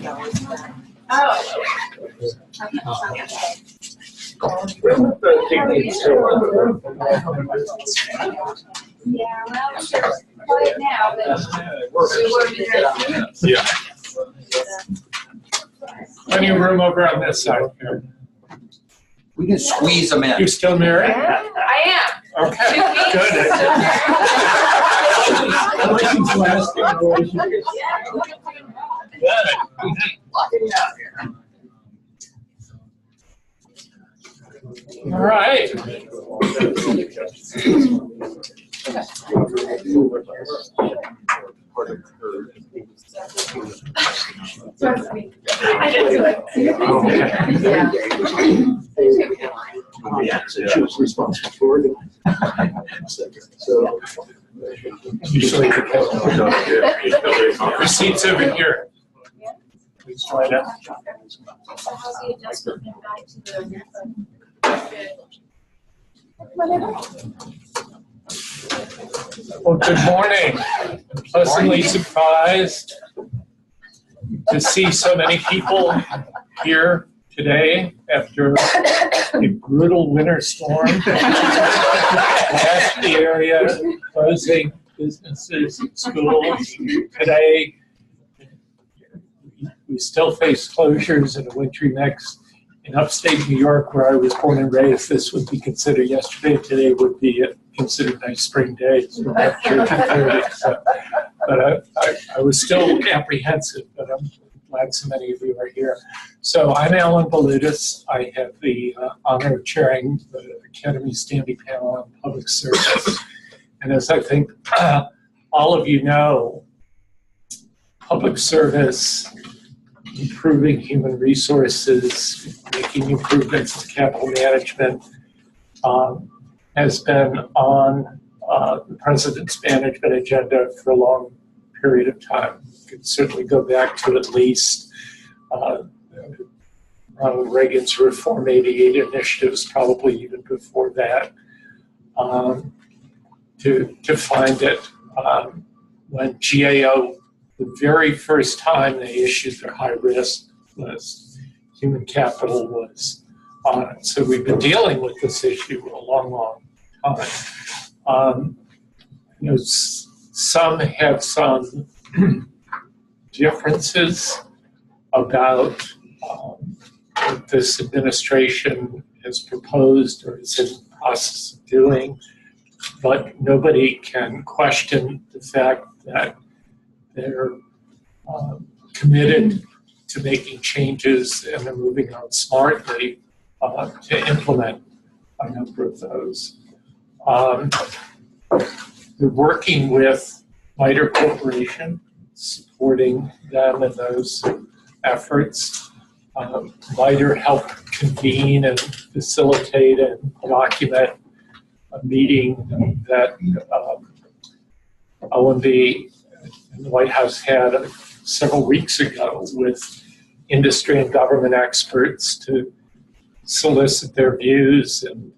Oh. Yeah, well, sure. Quiet now, but we were there. Yeah. Plenty of room over on this side here. We can squeeze them in. You still married? I am. Okay, 2 weeks. good. I like these lasting relationships. All right. I didn't do it. Yeah, so she was responsible for it. So Usually the receipts over here. Please join up. So how's the adjustment been back to the Well, good morning. Pleasantly surprised to see so many people here today after a brutal winter storm. Last the area, closing businesses and schools. Today, we still face closures and a wintry mix. In upstate New York, where I was born and raised, this would be considered yesterday. Today would be considered a nice spring day. So we have church at 30. So, but I was still apprehensive, but I'm glad so many of you are here. So I'm Alan Balutis. I have the honor of chairing the Academy Standing Panel on Public Service. And as I think all of you know, public service, improving human resources, making improvements to capital management has been on the President's management agenda for a long period of time. You can certainly go back to at least Ronald Reagan's Reform 88 initiatives, probably even before that, to find it. When GAO, the very first time they issued their high-risk list, human capital was on it. So we've been dealing with this issue a long, long time. Some have some differences about what this administration has proposed or is in the process of doing, but nobody can question the fact that they're committed to making changes and they're moving on smartly to implement a number of those. We're working with Mitre Corporation, supporting them in those efforts. Mitre helped convene and facilitate and document a meeting that OMB and the White House had several weeks ago with industry and government experts to solicit their views and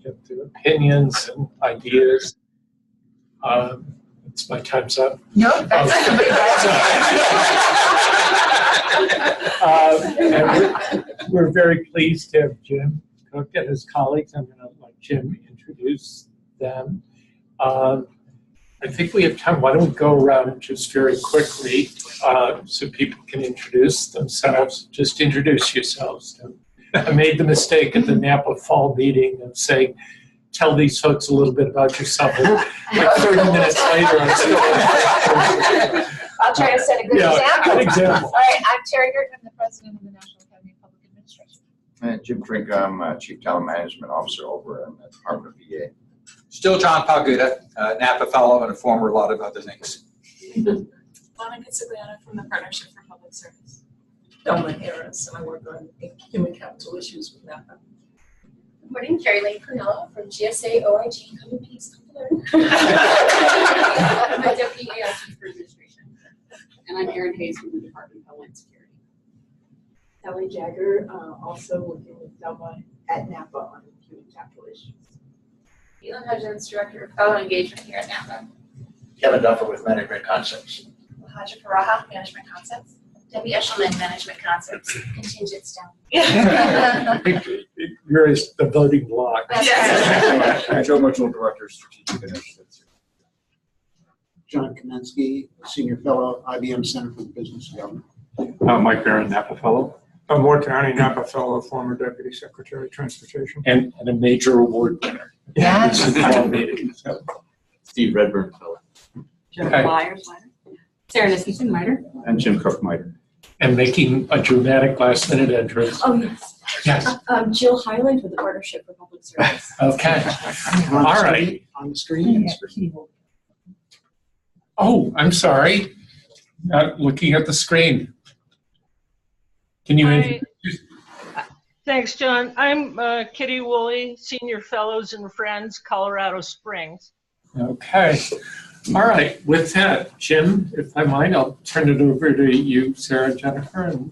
get their opinions and ideas. It's my time's up. No, that's and we're very pleased to have Jim Cook and his colleagues. I'm going to let Jim introduce them. I think we have time. Why don't we go around just very quickly so people can introduce themselves. Just introduce yourselves. I made the mistake at the Napa Fall meeting of saying, tell these folks a little bit about yourself. Like 30 minutes later, I'm still I'll try to set a good example. Good example. All right, I'm Terry Gert. I'm the president of the National Academy of Public Administration. And Jim Trink, I'm Chief Talent Management Officer over in the Department of PA. Still John Palguda, Napa Fellow and a former lot of other things. Monica Cigliano from the Partnership for Public Service. Delma Harris, and I work on human capital issues with NAPA. Good morning, Carrie Lane Cornello from GSA OIG. Come in peace, come learn. I'm my deputy AIG for administration. And I'm Erin Hayes from the Department of Homeland Security. Ellie Jagger, also working with Delma at NAPA on human capital issues. Elon Hudgens, Director of Fellow Engagement here at NAPA. Kevin Duffer with Management Concepts. Haja Faraha, Management Concepts. Debbie Eshelman, Management Concepts, contingent staff. I think you're the voting block. That's Joe Mitchell, Director of Strategic Initiatives. John Kamensky, Senior Fellow, IBM Center for the Business of Government. Mike Barron, Napa Fellow. Moore County Napa Fellow, former Deputy Secretary of Transportation. And a major award winner. Yes. This is all meeting, so. Steve Redburn Fellow. Jennifer Myers, Mitre. Sarah Nissenson, Mitre. And Jim Cook Mitre. And making a dramatic last minute entrance. Oh, yes. Yes. Jill Highland with the Partnership for Public Service. Okay. On the All screen- right. On the screen. Oh, I'm sorry. Not looking at the screen. Can you Hi. introduce? Thanks, John. I'm Kitty Woolley, Senior Fellows and Friends, Colorado Springs. Okay. All right. With that, Jim, if I might, I'll turn it over to you, Sarah, Jennifer. And,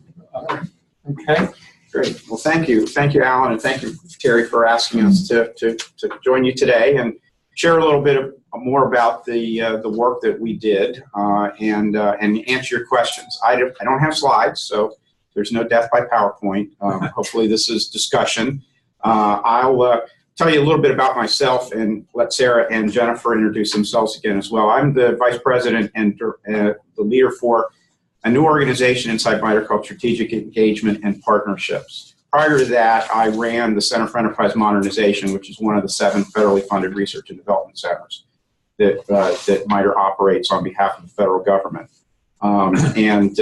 okay. Great. Well, thank you. Thank you, Alan, and thank you, Terry, for asking us to join you today and share a little bit more about the work that we did and answer your questions. I don't have slides, so there's no death by PowerPoint. Hopefully this is discussion. I'll tell you a little bit about myself and let Sarah and Jennifer introduce themselves again as well. I'm the Vice President and the leader for a new organization inside Mitre called Strategic Engagement and Partnerships. Prior to that, I ran the Center for Enterprise Modernization, which is one of the 7 federally funded research and development centers that Mitre operates on behalf of the federal government. And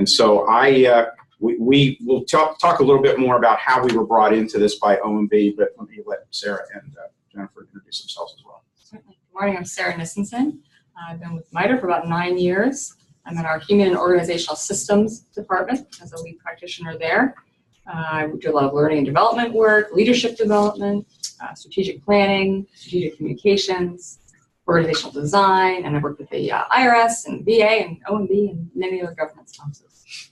so we will talk a little bit more about how we were brought into this by OMB, but let me let Sarah and Jennifer introduce themselves as well. Certainly. Good morning, I'm Sarah Nissenson. I've been with Mitre for about 9 years. I'm in our Human and Organizational Systems department as a lead practitioner there. I do a lot of learning and development work, leadership development, strategic planning, strategic communications, organizational design, and I work with the IRS and VA and OMB and many other government sponsors.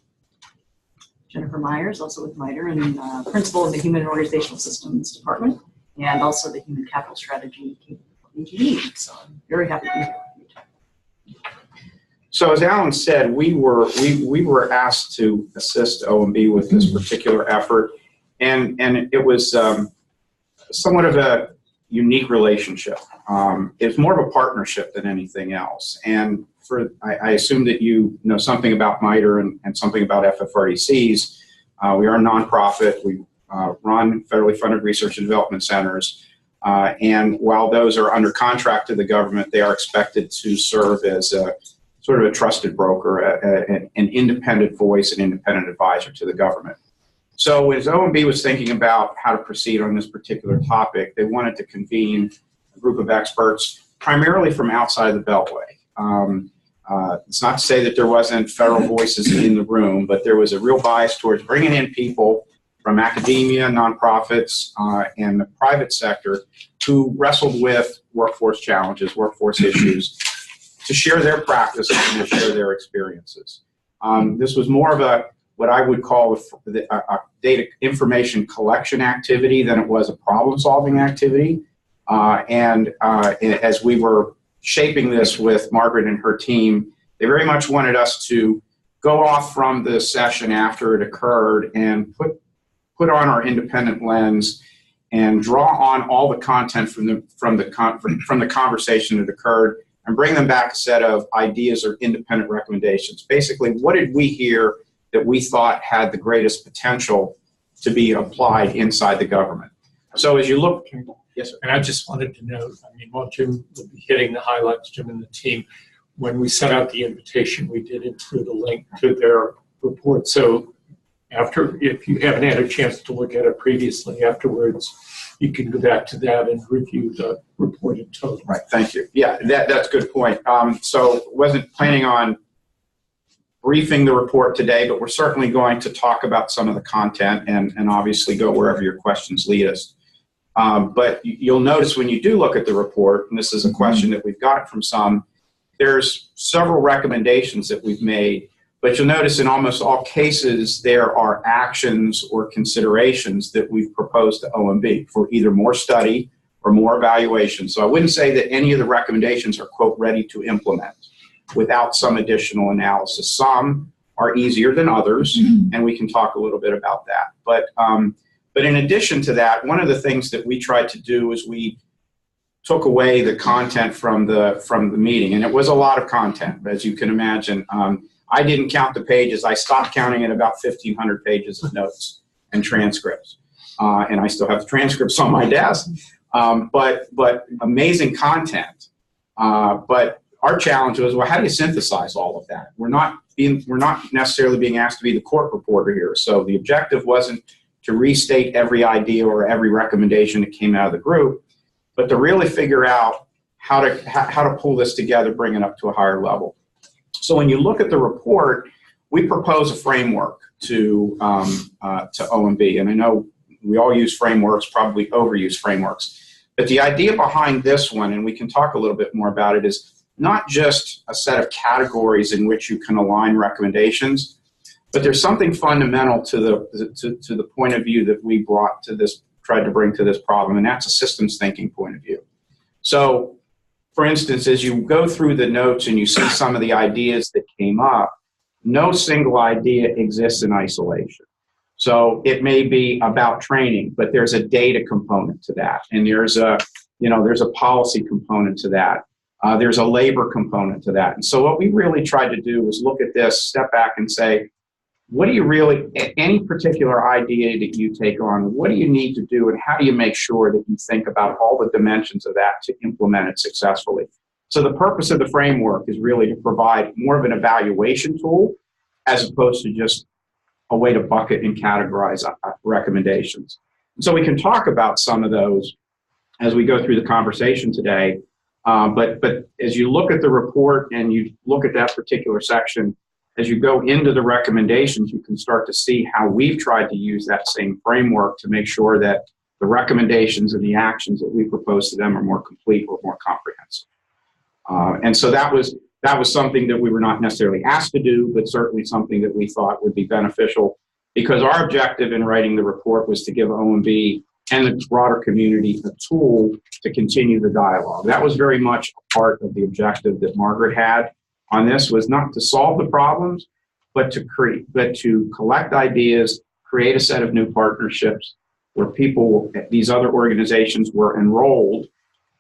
Jennifer Myers, also with Mitre, and principal of the Human and Organizational Systems Department, and also the Human Capital Strategy capability. So I'm very happy to be here with you today. So as Alan said, we were asked to assist OMB with this particular effort, and it was somewhat of a unique relationship. It's more of a partnership than anything else. And I assume that you know something about Mitre and something about FFRDCs. We are a nonprofit. We run federally funded research and development centers. And while those are under contract to the government, they are expected to serve as a sort of a trusted broker, an independent voice, an independent advisor to the government. So as OMB was thinking about how to proceed on this particular topic, they wanted to convene a group of experts, primarily from outside the Beltway. It's not to say that there wasn't federal voices in the room, but there was a real bias towards bringing in people from academia, nonprofits, and the private sector who wrestled with workforce challenges, workforce issues, to share their practices and to share their experiences. This was more of what I would call a data information collection activity than it was a problem-solving activity. As we were shaping this with Margaret and her team, they very much wanted us to go off from the session after it occurred and put on our independent lens and draw on all the content from the conversation that occurred and bring them back a set of ideas or independent recommendations. Basically, what did we hear that we thought had the greatest potential to be applied inside the government? So as you look, yes, sir. And I just wanted to note, I mean, while Jim will be hitting the highlights, Jim and the team, when we set out the invitation, we did include a link to their report. So if you haven't had a chance to look at it previously, afterwards, you can go back to that and review the report in total. Right, thank you. Yeah, that's a good point. So wasn't planning on briefing the report today, but we're certainly going to talk about some of the content and obviously go wherever your questions lead us. But you'll notice when you do look at the report, and this is a question that we've got from some, there's several recommendations that we've made, but you'll notice in almost all cases there are actions or considerations that we've proposed to OMB for either more study or more evaluation. So I wouldn't say that any of the recommendations are, quote, ready to implement without some additional analysis. Some are easier than others, and we can talk a little bit about that. But in addition to that, one of the things that we tried to do is we took away the content from the meeting, and it was a lot of content, as you can imagine. I didn't count the pages. I stopped counting at about 1,500 pages of notes and transcripts, and I still have the transcripts on my desk. But amazing content. But our challenge was, well, how do you synthesize all of that? We're not necessarily being asked to be the court reporter here. So the objective wasn't to restate every idea or every recommendation that came out of the group, but to really figure out how to pull this together, bring it up to a higher level. So when you look at the report, we propose a framework to OMB, and I know we all use frameworks, probably overuse frameworks, but the idea behind this one, and we can talk a little bit more about it, is not just a set of categories in which you can align recommendations, but there's something fundamental to the point of view that we tried to bring to this problem, and that's a systems thinking point of view. So, for instance, as you go through the notes and you see some of the ideas that came up, no single idea exists in isolation. So it may be about training, but there's a data component to that, and there's a policy component to that. There's a labor component to that. And so what we really tried to do was look at this, step back and say, what do you really, any particular idea that you take on, what do you need to do, and how do you make sure that you think about all the dimensions of that to implement it successfully? So the purpose of the framework is really to provide more of an evaluation tool as opposed to just a way to bucket and categorize recommendations. And so we can talk about some of those as we go through the conversation today. But as you look at the report and you look at that particular section, as you go into the recommendations, you can start to see how we've tried to use that same framework to make sure that the recommendations and the actions that we propose to them are more complete or more comprehensive. And so that was something that we were not necessarily asked to do, but certainly something that we thought would be beneficial, because our objective in writing the report was to give OMB and the broader community a tool to continue the dialogue. That was very much a part of the objective that Margaret had on this, was not to solve the problems, but to collect ideas, create a set of new partnerships where these other organizations were enrolled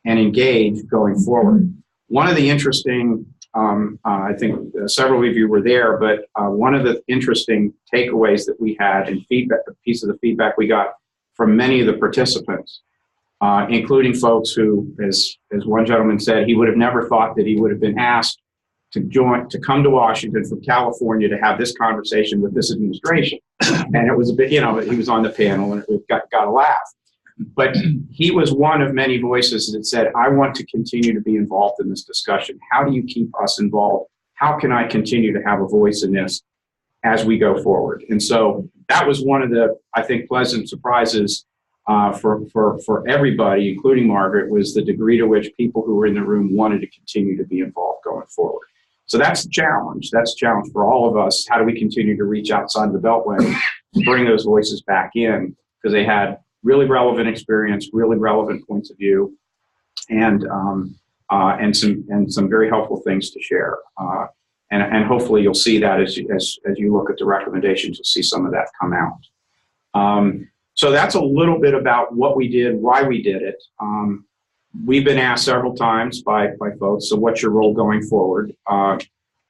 and engaged going forward. One of the interesting, I think several of you were there, but one of the interesting takeaways that we had and feedback, a piece of the feedback we got from many of the participants, including folks who, as one gentleman said, he would have never thought that he would have been asked to come to Washington from California to have this conversation with this administration. And it was a bit, he was on the panel and it got a laugh. But he was one of many voices that said, I want to continue to be involved in this discussion. How do you keep us involved? How can I continue to have a voice in this as we go forward? And so that was one of the, I think, pleasant surprises for everybody, including Margaret, was the degree to which people who were in the room wanted to continue to be involved going forward. So that's the challenge. That's a challenge for all of us. How do we continue to reach outside of the Beltway and bring those voices back in? Because they had really relevant experience, really relevant points of view, and some very helpful things to share. And hopefully you'll see that as you look at the recommendations, you'll see some of that come out. So that's a little bit about what we did, why we did it. We've been asked several times by folks, so what's your role going forward? Our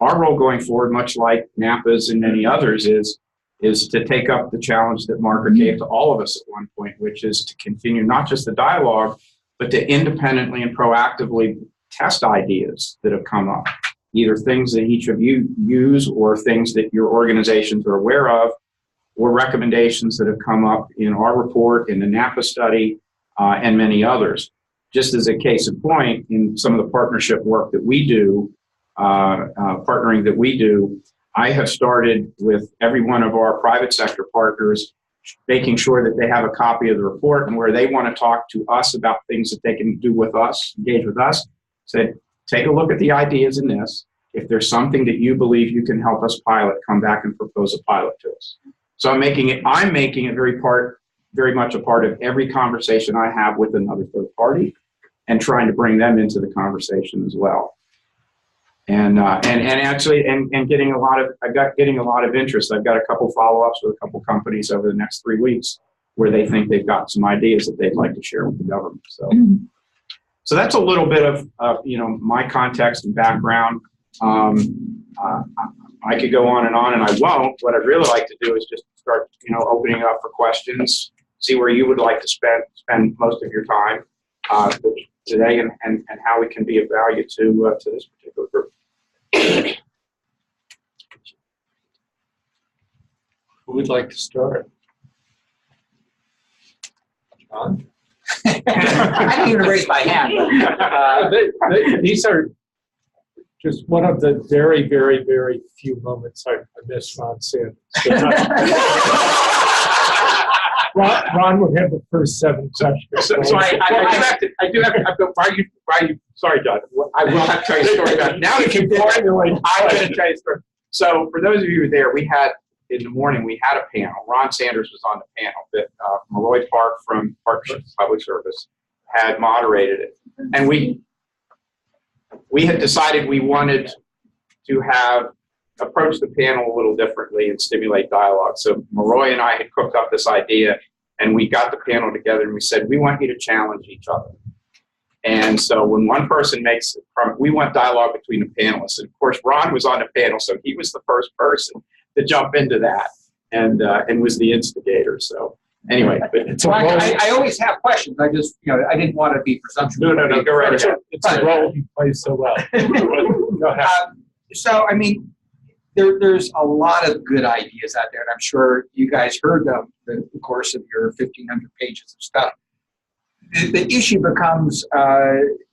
role going forward, much like NAPA's and many others, is to take up the challenge that Margaret gave to all of us at one point, which is to continue not just the dialogue, but to independently and proactively test ideas that have come up, either things that each of you use or things that your organizations are aware of, or recommendations that have come up in our report, in the NAPA study, and many others. Just as a case in point, in some of the partnership work that we do, partnering that we do, I have started with every one of our private sector partners, making sure that they have a copy of the report, and where they want to talk to us about things that they can do with us, engage with us, say, take a look at the ideas in this. If there's something that you believe you can help us pilot, come back and propose a pilot to us. So I'm making it very much a part of every conversation I have with another third party, and trying to bring them into the conversation as well. and actually getting a lot of interest. I've got a couple follow-ups with a couple companies over the next 3 weeks where they think they've got some ideas that they'd like to share with the government. So that's a little bit of my context and background. I could go on, and I won't. What I'd really like to do is just start opening up for questions, see where you would like to spend most of your time today, and how we can be of value to this particular group. Who would like to start? John? I didn't even raise my hand. These are just one of the very, very, very few moments I miss Ron Sanders. Ron would have the first 7 questions. So I do have. Why are you? Sorry, John. I will have to tell you a story about it. Now that you've been I'm going to tell you a story. So for those of you who were there, in the morning we had a panel. Ron Sanders was on the panel that Maroy Park from Partnership for Public Service had moderated it, and we had decided we wanted to approach the panel a little differently and stimulate dialogue. So Maroy and I had cooked up this idea, and we got the panel together and we said, we want you to challenge each other. And so when one person we want dialogue between the panelists. And of course, Ron was on the panel, so he was the first person to jump into that and was the instigator. So anyway, but I always have questions. I just, I didn't want to be presumptuous. No, go right ahead. It's a role he plays so well. Go ahead. So, I mean, there's a lot of good ideas out there, and I'm sure you guys heard them in the course of your 1,500 pages of stuff. The issue becomes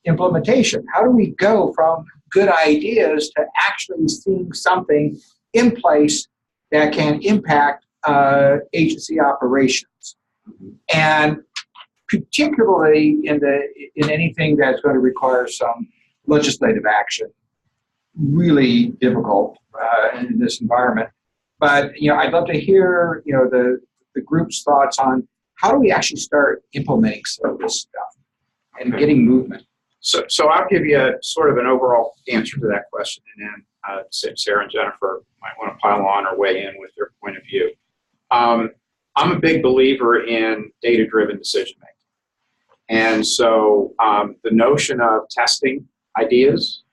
implementation. How do we go from good ideas to actually seeing something in place that can impact agency operations? And particularly in anything that's going to require some legislative action, really difficult in this environment. But I'd love to hear the group's thoughts on how do we actually start implementing some of this stuff and getting movement. So I'll give you sort of an overall answer to that question, and then Sarah and Jennifer might want to pile on or weigh in with their point of view. I'm a big believer in data-driven decision-making. And so the notion of testing ideas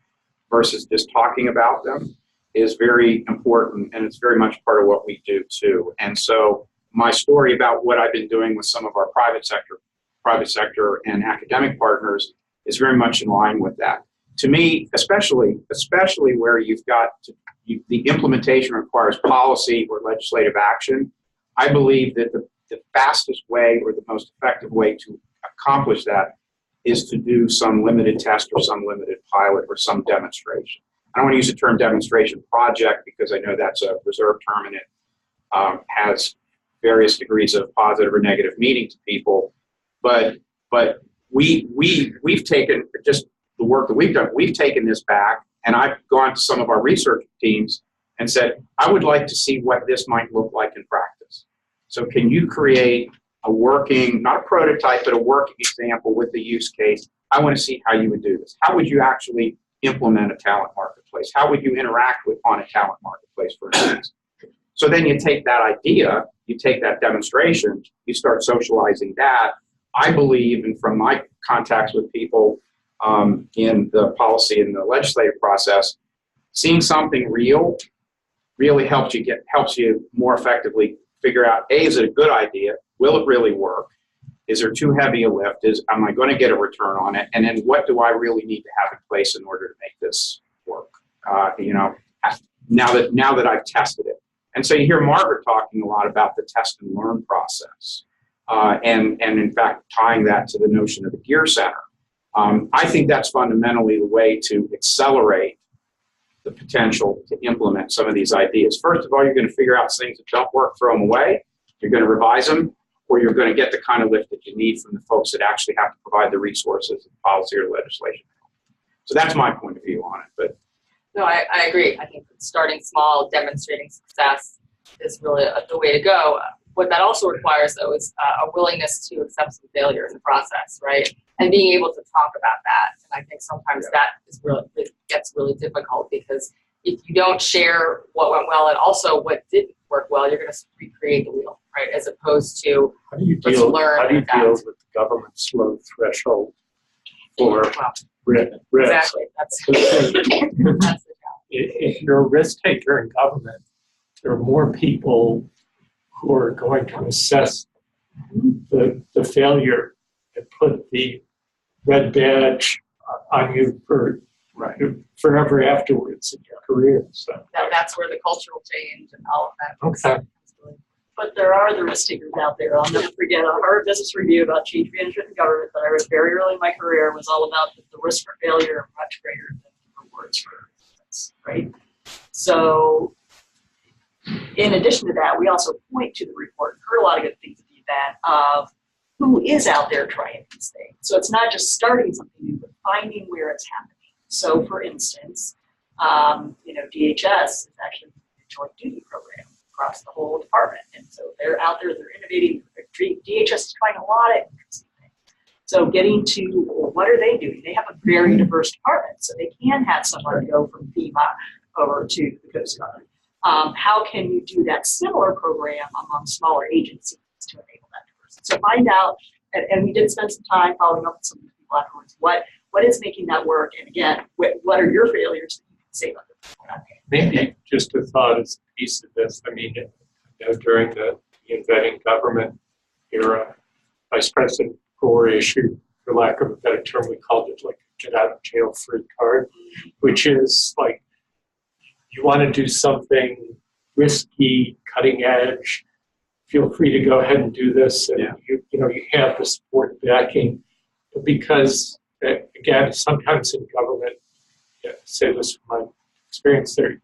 versus just talking about them is very important, and it's very much part of what we do too. And so my story about what I've been doing with some of our private sector and academic partners is very much in line with that. To me, especially where you've got the implementation requires policy or legislative action, I believe that the fastest way or the most effective way to accomplish that is to do some limited test or some limited pilot or some demonstration. I don't want to use the term demonstration project because I know that's a reserved term and it has various degrees of positive or negative meaning to people. But we've taken just the work that we've done, we've taken this back, and I've gone to some of our research teams and said, I would like to see what this might look like in practice. So can you create a working, not a prototype, but a working example with the use case? I want to see how you would do this. How would you actually implement a talent marketplace? How would you interact on a talent marketplace, for instance? So then you take that idea, you take that demonstration, you start socializing that. I believe, and from my contacts with people in the policy and the legislative process, seeing something real really helps you more effectively figure out, A, is it a good idea? Will it really work? Is there too heavy a lift? Am I going to get a return on it? And then what do I really need to have in place in order to make this work? Now that I've tested it. And so you hear Margaret talking a lot about the test and learn process. And in fact, tying that to the notion of the Gear Center. I think that's fundamentally the way to accelerate the potential to implement some of these ideas. First of all, you're going to figure out things that don't work, throw them away. You're going to revise them, or you're going to get the kind of lift that you need from the folks that actually have to provide the resources, policy, or legislation. So that's my point of view on it. But no, I agree. I think starting small, demonstrating success is really the way to go. what that also requires, though, is a willingness to accept some failure in the process, right? And being able to talk about that. And I think sometimes that is really, it gets really difficult, because if you don't share what went well and also what didn't work well, you're going to recreate the wheel, right? As opposed to How do you let's deal, learn how do you and deal adapt. with the government's low threshold for Well, risk? exactly. That's the challenge. If you're a risk taker in government, there are more people who are going to assess the failure and put the red badge on you for forever afterwards in your career. So That's where the cultural change and all of that. Okay. But there are the risk takers out there. I'll never forget a Harvard Business Review about change management in government that I read very early in my career was all about the risk for failure are much greater than the rewards for success, right? So in addition to that, we also point to the report and heard a lot of good things at the event of who is out there trying these things. So it's not just starting something new, but finding where it's happening. So for instance, DHS is actually a joint duty program across the whole department. And so they're out there, they're innovating. DHS is trying a lot of interesting things. So getting to, well, what are they doing? They have a very diverse department. So they can have someone go from FEMA over to the Coast Guard. How can you do that similar program among smaller agencies to enable that diversity? So find out, and we did spend some time following up with some of the people afterwards, what is making that work? And again, what are your failures that you can save other people? maybe just a thought as a piece of this. I mean, during the inventing government era, Vice President Gore issued, for lack of a better term, we called it like a get out of jail free card, which is like, you want to do something risky, cutting edge, feel free to go ahead and do this. And you have the support backing, because again, sometimes in government, say this from my experience there, you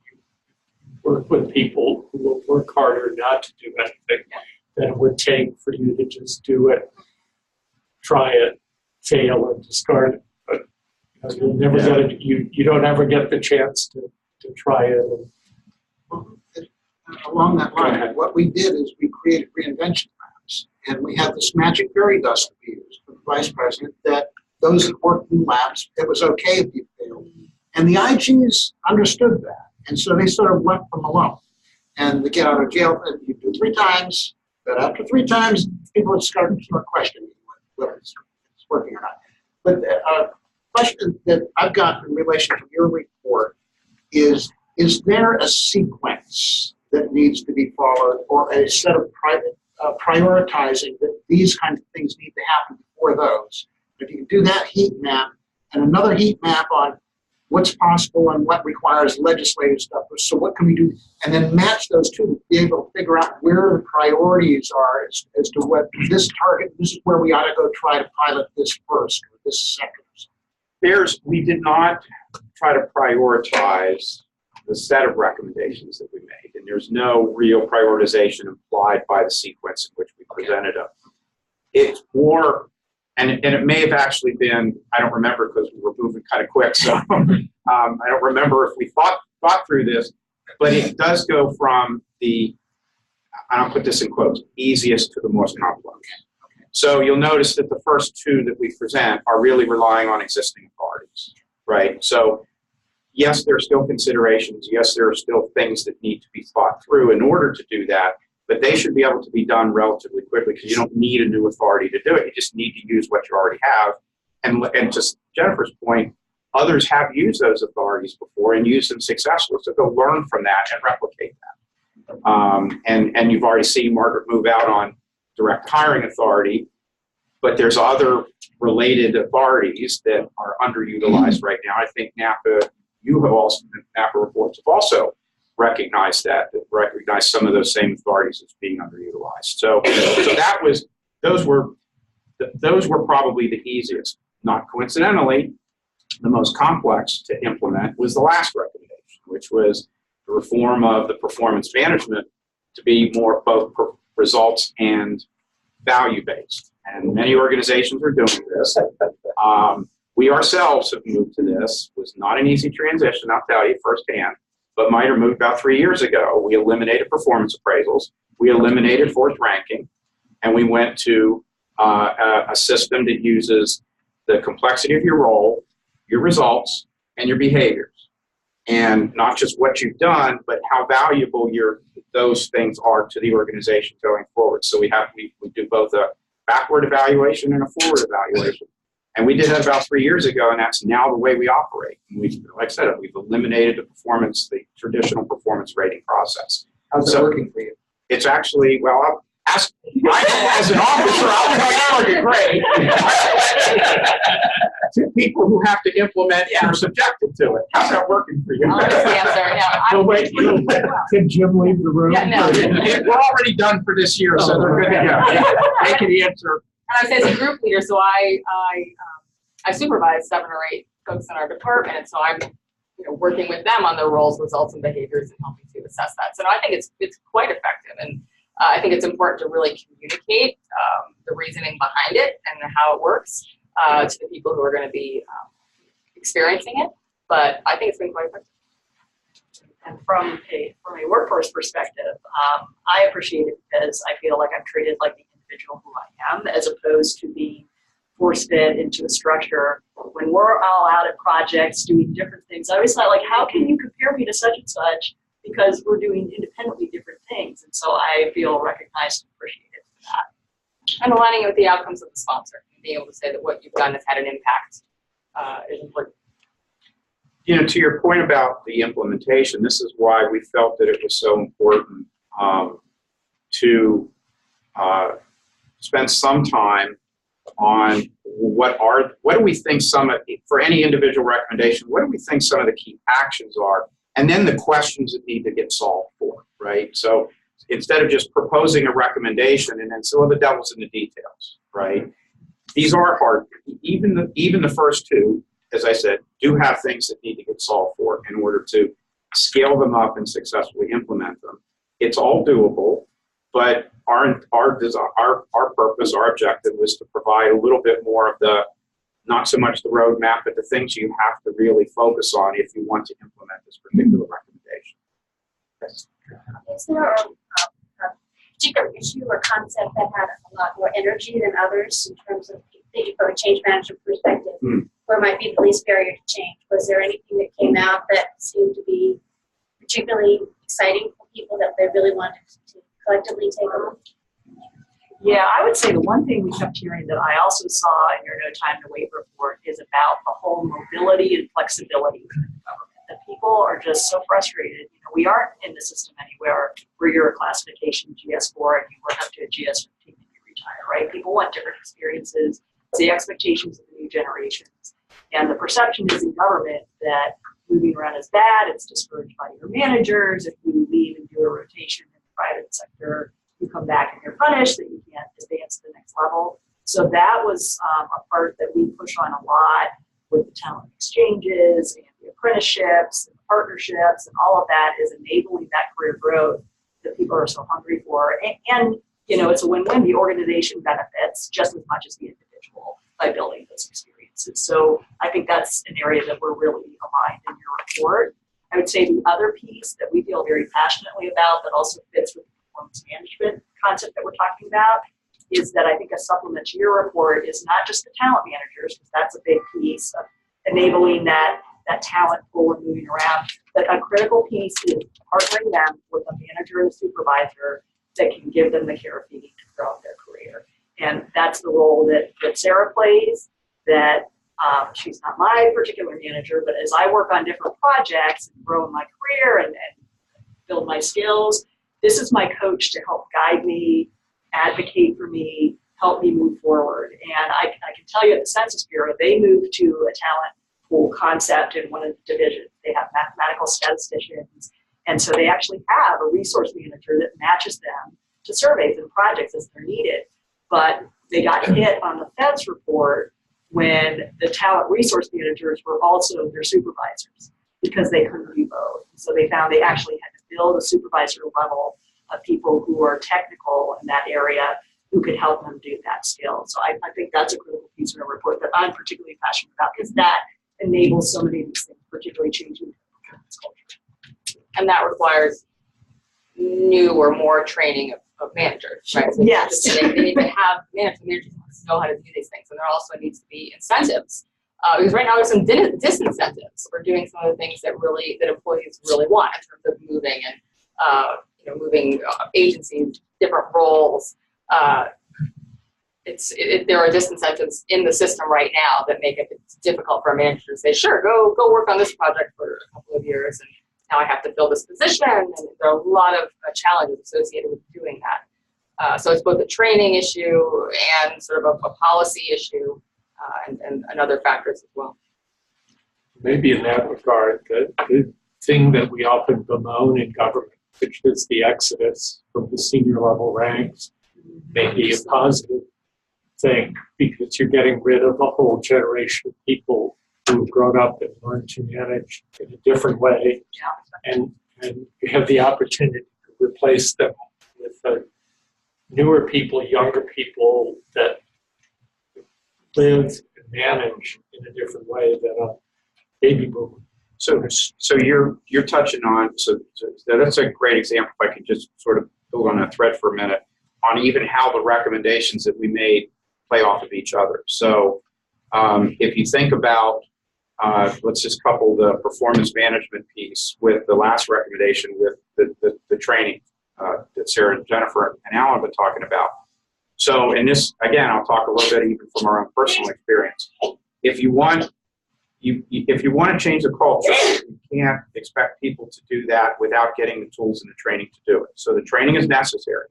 work with people who will work harder not to do anything than it would take for you to just do it, try it, fail, and discard it. But you'll never get it. You don't ever get the chance to try it. Along that line, what we did is we created reinvention labs, and we had this magic fairy dust that we used for the vice president that those that worked in labs, it was okay if you failed. And the IGs understood that, and so they sort of left them alone. And the get out of jail, you do 3 times, but after 3 times, people would start questioning whether it's working or not. But a question that I've got in relation to your report is there a sequence that needs to be followed, or a set of prioritizing that these kinds of things need to happen before those? If you can do that heat map and another heat map on what's possible and what requires legislative stuff, so what can we do, and then match those two to be able to figure out where the priorities are as to what this target, this is where we ought to go try to pilot this first or this second. We did not try to prioritize the set of recommendations that we made, and there's no real prioritization implied by the sequence in which we presented them. It's more, and it may have actually been, I don't remember because we were moving kind of quick, so I don't remember if we thought through this, but it does go from the, I'll put this in quotes, easiest to the most complex. So you'll notice that the first 2 that we present are really relying on existing authorities, right? So yes, there are still considerations. Yes, there are still things that need to be thought through in order to do that, but they should be able to be done relatively quickly because you don't need a new authority to do it. You just need to use what you already have. And to Jennifer's point, others have used those authorities before and used them successfully, so they'll learn from that and replicate that. And you've already seen Margaret move out on direct hiring authority, but there's other related authorities that are underutilized right now. I think NAPA, NAPA reports have also recognized recognized some of those same authorities as being underutilized. So those were probably the easiest. Not coincidentally, the most complex to implement was the last recommendation, which was the reform of the performance management to be more both results and value-based. And many organizations are doing this. We ourselves have moved to this. It was not an easy transition, I'll tell you firsthand. But Mitre moved about 3 years ago. We eliminated performance appraisals. We eliminated fourth ranking. And we went to a system that uses the complexity of your role, your results, and your behaviors. And not just what you've done, but how valuable those things are to the organization going forward. So we do both a backward evaluation and a forward evaluation. And we did that about 3 years ago, and that's now the way we operate. And like I said, we've eliminated the traditional performance rating process. How's it working for you? It's actually, well, as an officer, I'll tell you, it's great. To people who have to implement and are subjected to it. How's that working for you? Honest answer, yeah. So wait, Can Jim leave the room? Yeah, no. we're already done for this year, so they're good to go. They can answer. And I say as a group leader, so I supervise 7 or 8 folks in our department, and so I'm working with them on their roles, results, and behaviors, and helping to assess that. So I think it's quite effective, and I think it's important to really communicate the reasoning behind it and how it works to the people who are going to be experiencing it. But I think it's been quite effective. And from a workforce perspective, I appreciate it because I feel like I'm treated like the individual who I am, as opposed to being force-fed into a structure. When we're all out at projects doing different things, I always thought, like, how can you compare me to such and such? Because we're doing independently different things. And so I feel recognized and appreciated for that. And aligning it with the outcomes of the sponsor, and being able to say that what you've done has had an impact is important. To your point about the implementation, this is why we felt that it was so important to spend some time on what do we think for any individual recommendation, what do we think some of the key actions are, and then the questions that need to get solved for, right? So instead of just proposing a recommendation and then the devil's in the details, right? These are hard. Even the first two, as I said, do have things that need to get solved for in order to scale them up and successfully implement them. It's all doable, but our purpose, our objective was to provide a little bit more of not so much the roadmap, but the things you have to really focus on if you want to implement this particular recommendation. Yes. Is there a particular issue or concept that had a lot more energy than others in terms of thinking from a change management perspective, where might be the least barrier to change? Was there anything that came out that seemed to be particularly exciting for people that they really wanted to collectively take on? Yeah, I would say the one thing we kept hearing that I also saw in your No Time to Wait report is about the whole mobility and flexibility within the government. That people are just so frustrated. We aren't in the system anywhere where you're a classification GS4 and you work up to a GS15 and you retire, right? People want different experiences. It's the expectations of the new generations. And the perception is in government that moving around is bad. It's discouraged by your managers. If you leave and do a rotation in the private sector, you come back and you're punished, that you can't advance to the next level. So that was a part that we push on a lot with the talent exchanges and the apprenticeships and partnerships, and all of that is enabling that career growth that people are so hungry for. And it's a win-win. The organization benefits just as much as the individual by building those experiences. So I think that's an area that we're really aligned in your report. I would say the other piece that we feel very passionately about that also fits with the performance management concept that we're talking about is that I think a supplement to your report is not just the talent managers, because that's a big piece of enabling that talent pool and moving around, but a critical piece is partnering them with a manager and a supervisor that can give them the care feeding to grow their career. And that's the role that Sarah plays, that she's not my particular manager, but as I work on different projects and grow in my career and build my skills, this is my coach to help guide me, advocate for me, help me move forward. And I can tell you at the Census Bureau, they moved to a talent pool concept in one of the divisions. They have mathematical statisticians. And so they actually have a resource manager that matches them to surveys and projects as they're needed. But they got hit on the Fed's report when the talent resource managers were also their supervisors because they couldn't do both. So they found they actually had to build a supervisor level of people who are technical in that area who could help them do that skill. So I think that's a critical piece of the report that I'm particularly passionate about because that enables so many of these things, particularly changing the performance culture. And that requires new or more training of managers, right? So Yes. They need to have managers know how to do these things. And there also needs to be incentives. Because right now there's some disincentives for doing some of the things that employees really want in terms of moving and moving agencies, different roles. There are disincentives in the system right now that make it difficult for a manager to say, sure, go work on this project for a couple of years, and now I have to fill this position. And there are a lot of challenges associated with doing that. So it's both a training issue and sort of a policy issue, and other factors as well. Maybe in that regard, the thing that we often bemoan in government, which is the exodus from the senior level ranks, may be a positive thing, because you're getting rid of a whole generation of people who've grown up and learned to manage in a different way, and you have the opportunity to replace them with newer people, younger people that live and manage in a different way than a baby boomer. So you're touching on, so that's a great example. If I could just sort of build on that thread for a minute, on even how the recommendations that we made play off of each other. So if you think about, let's just couple the performance management piece with the last recommendation with the training that Sarah and Jennifer and Alan have been talking about. So in this, again, I'll talk a little bit even from our own personal experience. If you want to change the culture, you can't expect people to do that without getting the tools and the training to do it. So the training is necessary.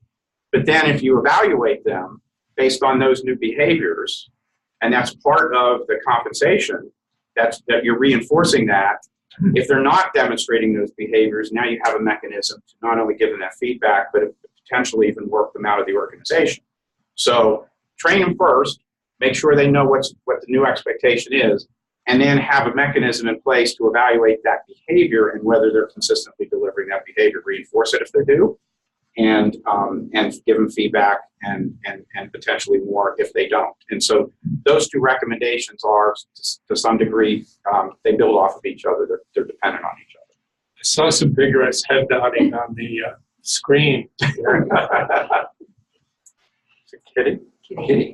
But then if you evaluate them based on those new behaviors, and that's part of the compensation, that you're reinforcing that. If they're not demonstrating those behaviors, now you have a mechanism to not only give them that feedback, but potentially even work them out of the organization. So train them first, make sure they know what the new expectation is, and then have a mechanism in place to evaluate that behavior and whether they're consistently delivering that behavior. Reinforce it if they do, and give them feedback and potentially more if they don't. And so those two recommendations are, to some degree, they build off of each other. They're dependent on each other. I saw some vigorous head nodding on the screen.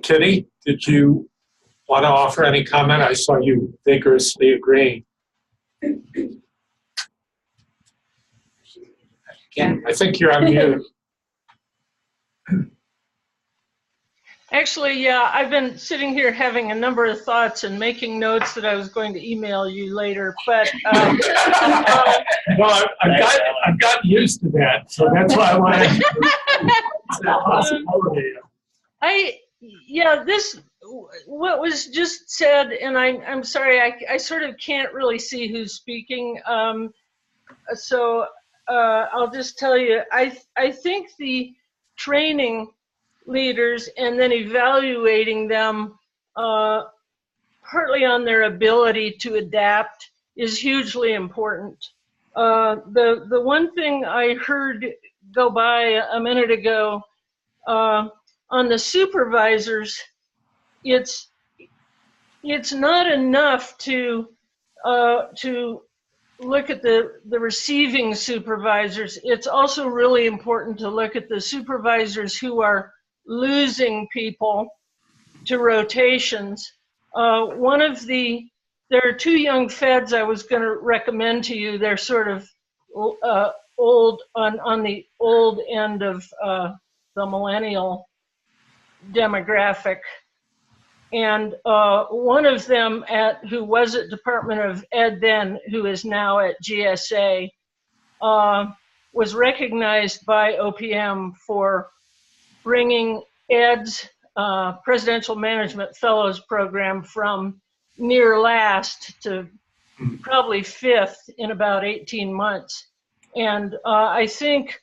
Kitty, did you want to offer any comment? I saw you vigorously agreeing. I think you're on mute. Actually, yeah, I've been sitting here having a number of thoughts and making notes that I was going to email you later, but well, I've gotten used to that, so that's why I wanted to what was just said, and I'm sorry, I sort of can't really see who's speaking, so I'll just tell you, I think the training leaders and then evaluating them partly on their ability to adapt is hugely important. The one thing I heard go by a minute ago on the supervisors, it's not enough to look at the receiving supervisors. It's also really important to look at the supervisors who are losing people to rotations. There are two young feds I was going to recommend to you. They're sort of old, on the old end of the millennial demographic. And one of them who was at Department of Ed then, who is now at GSA, was recognized by OPM for bringing Ed's Presidential Management Fellows program from near last to probably fifth in about 18 months. And I think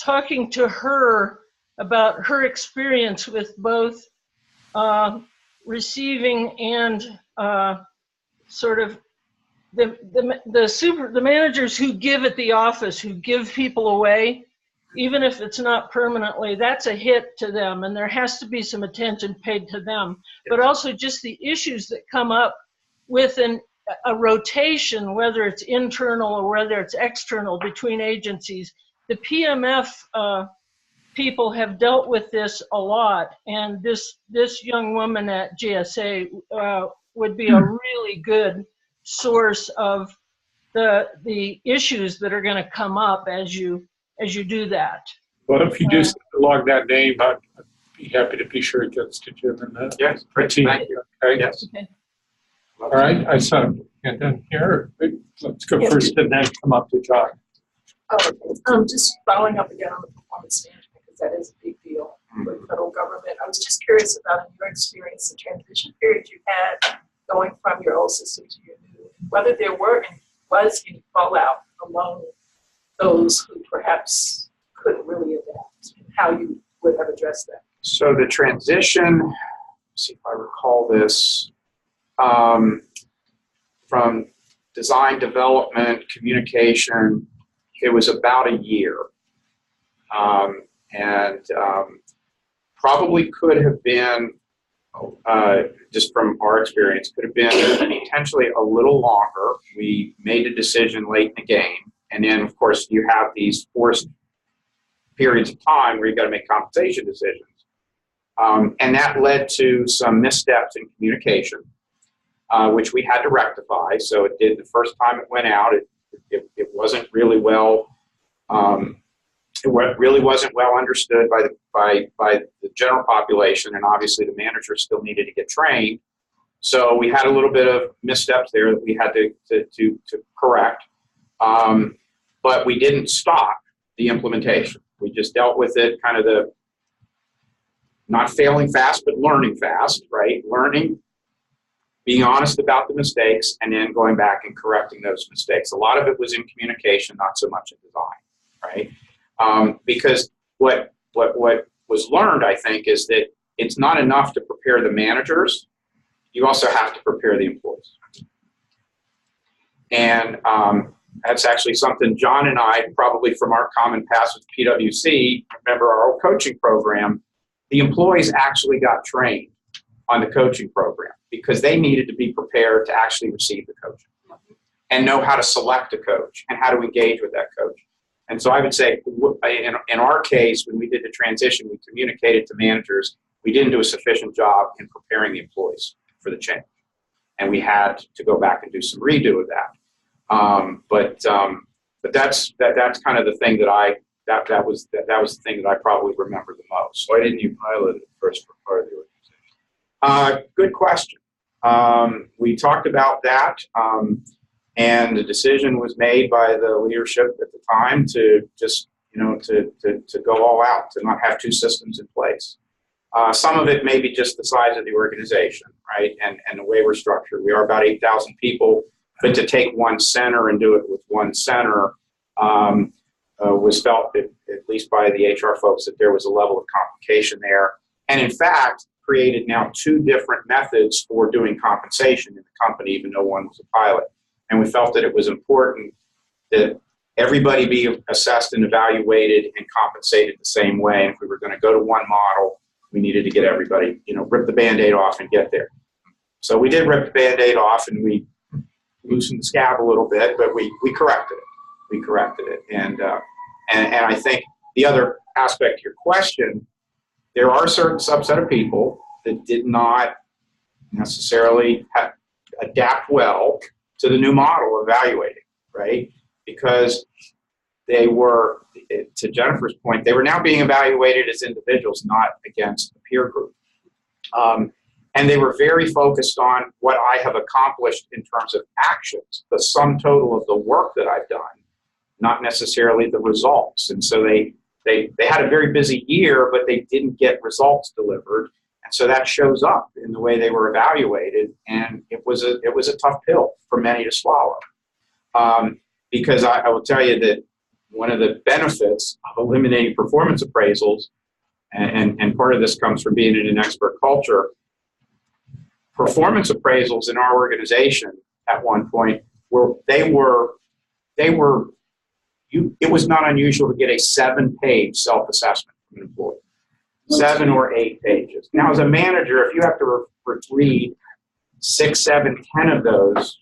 talking to her about her experience with both receiving and sort of the managers who give at the office, who give people away, even if it's not permanently, that's a hit to them, and there has to be some attention paid to them. But also just the issues that come up with an a rotation, whether it's internal or whether it's external between agencies. The PMF people have dealt with this a lot, and this young woman at GSA would be a really good source of the issues that are going to come up as you do that. Well, if you do log that name, I'd be happy to be sure it gets to Jim and the Yes, team. thank you. Okay. Yes. Okay. All right. I saw and then here. Let's go first and then come up to John. Okay. Just following up again on the performance management, because that is a big deal for the federal government. I was just curious about, in your experience, the transition period you had going from your old system to your new, whether there was any fallout among those who perhaps couldn't really adapt, and how you would have addressed that. So the transition, let's see if I recall this, from design, development, communication, it was about a year. Probably could have been, just from our experience, could have been potentially a little longer. We made a decision late in the game. And then, of course, you have these forced periods of time where you've got to make compensation decisions. And that led to some missteps in communication, which we had to rectify. So it did the first time it went out. It wasn't really well. It really wasn't well understood by the general population, and obviously the manager still needed to get trained. So we had a little bit of missteps there that we had to correct. But we didn't stop the implementation. We just dealt with it, kind of the not failing fast, but learning fast, right? Learning, being honest about the mistakes, and then going back and correcting those mistakes. A lot of it was in communication, not so much in design, right? Because what was learned, I think, is that it's not enough to prepare the managers. You also have to prepare the employees. And that's actually something John and I, probably from our common past with PwC, remember our old coaching program, the employees actually got trained on the coaching program because they needed to be prepared to actually receive the coaching and know how to select a coach and how to engage with that coach. And so I would say, in our case, when we did the transition, we communicated to managers, we didn't do a sufficient job in preparing the employees for the change. And we had to go back and do some redo of that. But that's kind of the thing that was the thing that I probably remember the most. Why didn't you pilot it first for part of the organization? Good question. We talked about that, and the decision was made by the leadership at the time to just, to go all out, to not have two systems in place. Some of it may be just the size of the organization, right, and the way we're structured. We are about 8,000 people, but to take one center and do it with one center was felt, at least by the HR folks, that there was a level of complication there. And in fact, created now two different methods for doing compensation in the company, even though one was a pilot. And we felt that it was important that everybody be assessed and evaluated and compensated the same way. And if we were going to go to one model, we needed to get everybody, rip the Band-Aid off and get there. So we did rip the Band-Aid off, and we loosened the scab a little bit, but we corrected it. We corrected it. And I think the other aspect to your question, there are a certain subset of people that did not necessarily adapt well to the new model of evaluating, right? Because they were, to Jennifer's point, they were now being evaluated as individuals, not against a peer group. And they were very focused on what I have accomplished in terms of actions, the sum total of the work that I've done, not necessarily the results. And so they had a very busy year, but they didn't get results delivered. And so that shows up in the way they were evaluated. And it was a tough pill for many to swallow. Because I will tell you that one of the benefits of eliminating performance appraisals, and part of this comes from being in an expert culture, performance appraisals in our organization at one point it was not unusual to get a 7-page self-assessment from an employee, 7 or 8 pages. Now, as a manager, if you have to read 6, 7, 10 of those,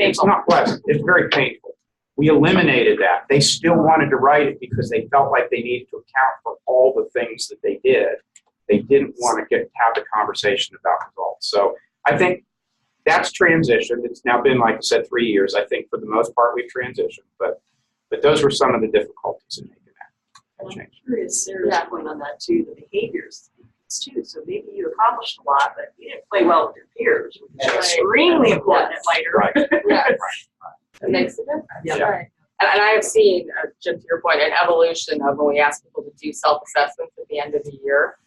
It's not pleasant. It's very painful. We eliminated that. They still wanted to write it because they felt like they needed to account for all the things that they did. They didn't want to have the conversation about results. So I think that's transitioned. It's now been, like I said, 3 years. I think for the most part we've transitioned, but those were some of the difficulties in making that change. I'm curious, Sarah's point on that too, the behaviors too. So maybe you accomplished a lot, but you didn't play well with your peers, which is extremely important at Mitre. Right. Yes. It makes a difference. Yeah. Right. And I have seen, Jim, to your point, an evolution of when we ask people to do self-assessments at the end of the year.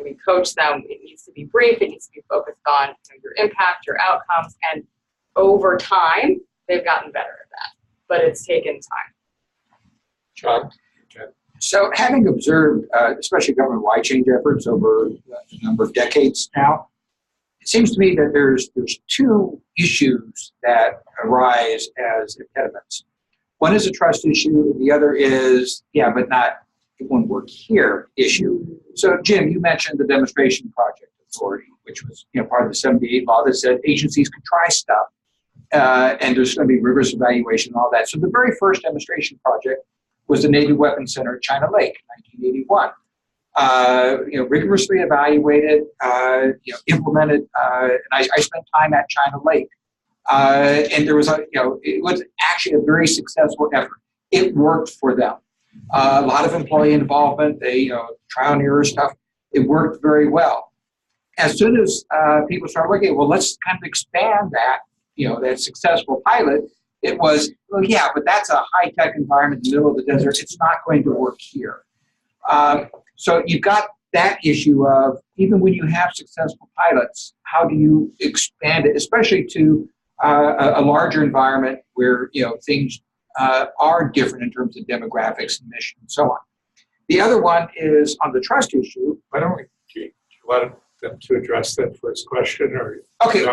We coach them. It needs to be brief. It needs to be focused on your impact, your outcomes, and over time, they've gotten better at that. But it's taken time. John? So having observed, especially government-wide change efforts over a number of decades now, it seems to me that there's two issues that arise as impediments. One is a trust issue, and the other is, but not it won't work here issue. So Jim, you mentioned the demonstration project authority, which was part of the 78 law that said agencies could try stuff, and there's going to be rigorous evaluation and all that. So the very first demonstration project was the Navy Weapons Center at China Lake, 1981. Rigorously evaluated, implemented, and I spent time at China Lake. And there was it was actually a very successful effort. It worked for them. A lot of employee involvement, they, trial and error stuff. It worked very well. As soon as people started looking, well, let's kind of expand that, that successful pilot. It was, but that's a high-tech environment in the middle of the desert. It's not going to work here. So you've got that issue of, even when you have successful pilots, how do you expand it, especially to a larger environment where, things are different in terms of demographics and mission and so on. The other one is on the trust issue. Why don't we let them to address that first question? Or we can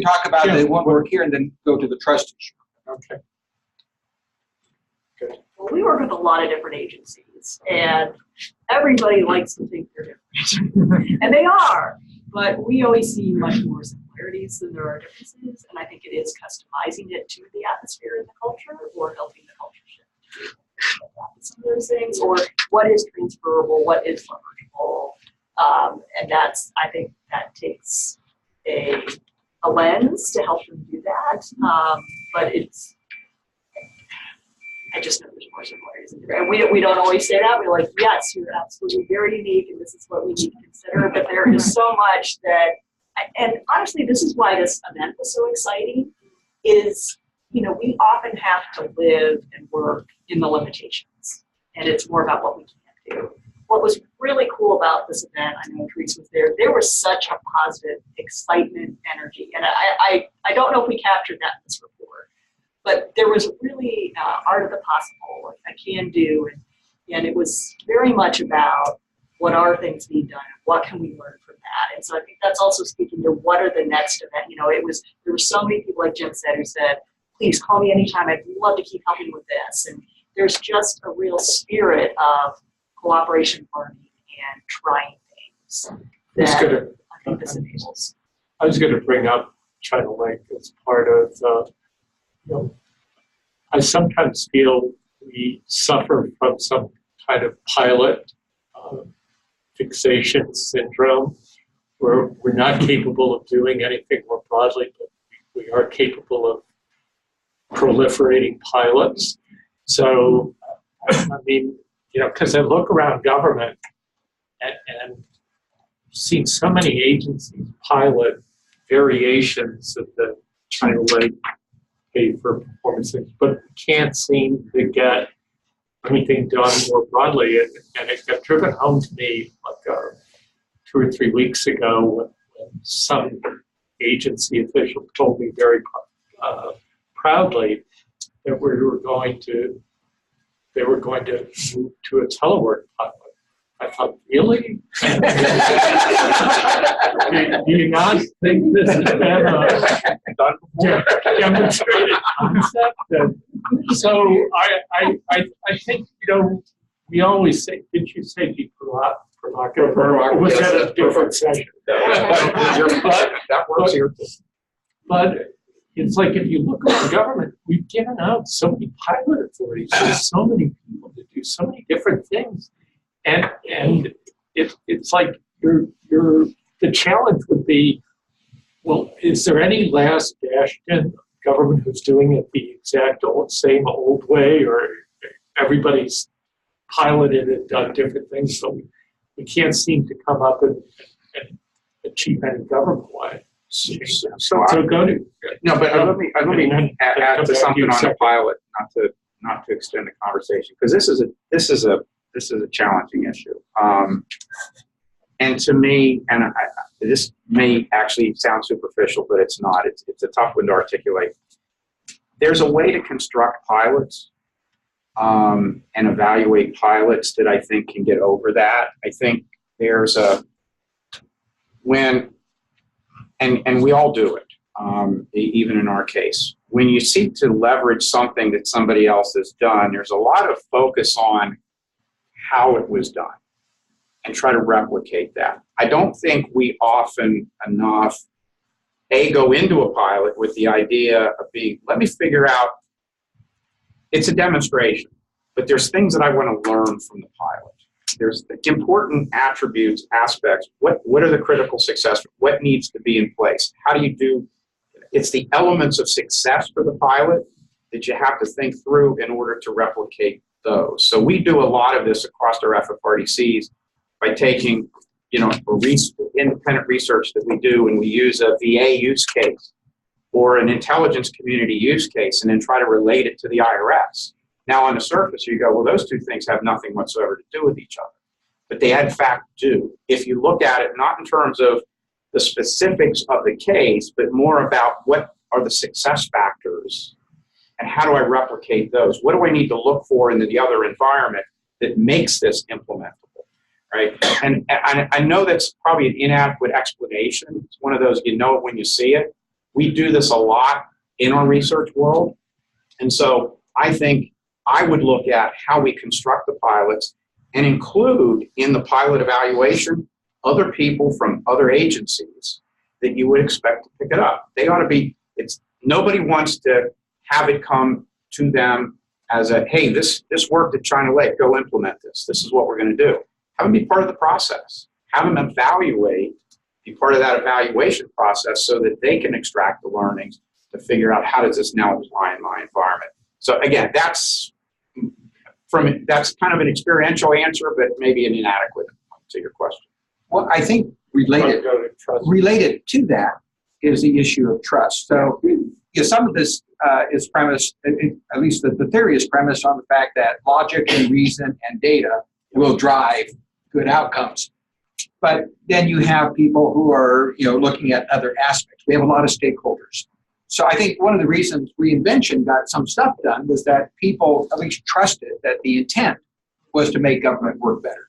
talk about it. It won't work here, and then go to the trust issue. Okay. Well, we work with a lot of different agencies, and everybody likes to think they're different. And they are, but we always see much more similarities than there are differences, and I think it is customizing it to the atmosphere and the culture, or helping the culture shift. Some of those things, or what is transferable, what is leverageable, and I think that takes a lens to help them do that, but I just know there's more similarities. And we don't always say that. We're like, yes, you're absolutely very unique, and this is what we need to consider. But there is so much that, and honestly, this is why this event was so exciting, is, we often have to live and work in the limitations. And it's more about what we can't do. What was really cool about this event, I know Therese was there was such a positive excitement, energy. And I don't know if we captured that in this report. But there was really art of the possible, a can do, and it was very much about what are things being done, and what can we learn from that. And so I think that's also speaking to what are the next event. There were so many people, like Jim said, who said, please call me anytime. I'd love to keep helping with this. And there's just a real spirit of cooperation, learning, and trying things that I think this enables. I was going to bring up China Lake as part of I sometimes feel we suffer from some kind of pilot fixation syndrome, where we're not capable of doing anything more broadly, but we are capable of proliferating pilots. So, because I look around government and seen so many agencies pilot variations of the China Lake pay for performance things, but can't seem to get anything done more broadly. And it got driven home to me like 2 or 3 weeks ago when some agency official told me very proudly that they were going to move to a telework pilot. I thought, really? Do you not think this has been a demonstrated concept? So I think, we always say, didn't you say be provocative? Was that a different session? That works here. But it's like if you look at the government, we've given out so many pilot authorities to so many people to do so many different things. And it's like the challenge would be, well, is there any last bastion government who's doing it the exact same old way, or everybody's piloted and done different things, so we can't seem to come up and achieve any government-wide. So go to no, but let me add to something on the pilot, not to extend the conversation, because this is a challenging issue. And to me, this may actually sound superficial, but it's not. It's a tough one to articulate. There's a way to construct pilots and evaluate pilots that I think can get over that. I think there's and we all do it, even in our case. When you seek to leverage something that somebody else has done, there's a lot of focus on how it was done and try to replicate that. I don't think we often enough, go into a pilot with the idea of let me figure out, it's a demonstration, but there's things that I want to learn from the pilot. There's important attributes, aspects. What are the critical success? What needs to be in place? How do you do? It's the elements of success for the pilot that you have to think through in order to replicate those. So we do a lot of this across our FFRDCs by taking, independent research that we do, and we use a VA use case or an intelligence community use case, and then try to relate it to the IRS. Now, on the surface, you go, well, those two things have nothing whatsoever to do with each other. But they, in fact, do. If you look at it not in terms of the specifics of the case, but more about what are the success factors and how do I replicate those? What do I need to look for in the other environment that makes this implementable, right? And I know that's probably an inadequate explanation. It's one of those, you know it when you see it. We do this a lot in our research world. And so I think I would look at how we construct the pilots and include in the pilot evaluation other people from other agencies that you would expect to pick it up. They ought to be, nobody wants to have it come to them as a, hey, this worked at China Lake, go implement this. This is what we're going to do. Have them be part of the process. Have them evaluate, be part of that evaluation process so that they can extract the learnings to figure out how does this now apply in my environment. So again, that's kind of an experiential answer, but maybe an inadequate to your question. Well, I think related to that is the issue of trust. So some of this is premised, at least the theory is premised on the fact that logic and reason and data will drive good outcomes. But then you have people who are looking at other aspects. We have a lot of stakeholders. So I think one of the reasons reinvention got some stuff done was that people at least trusted that the intent was to make government work better.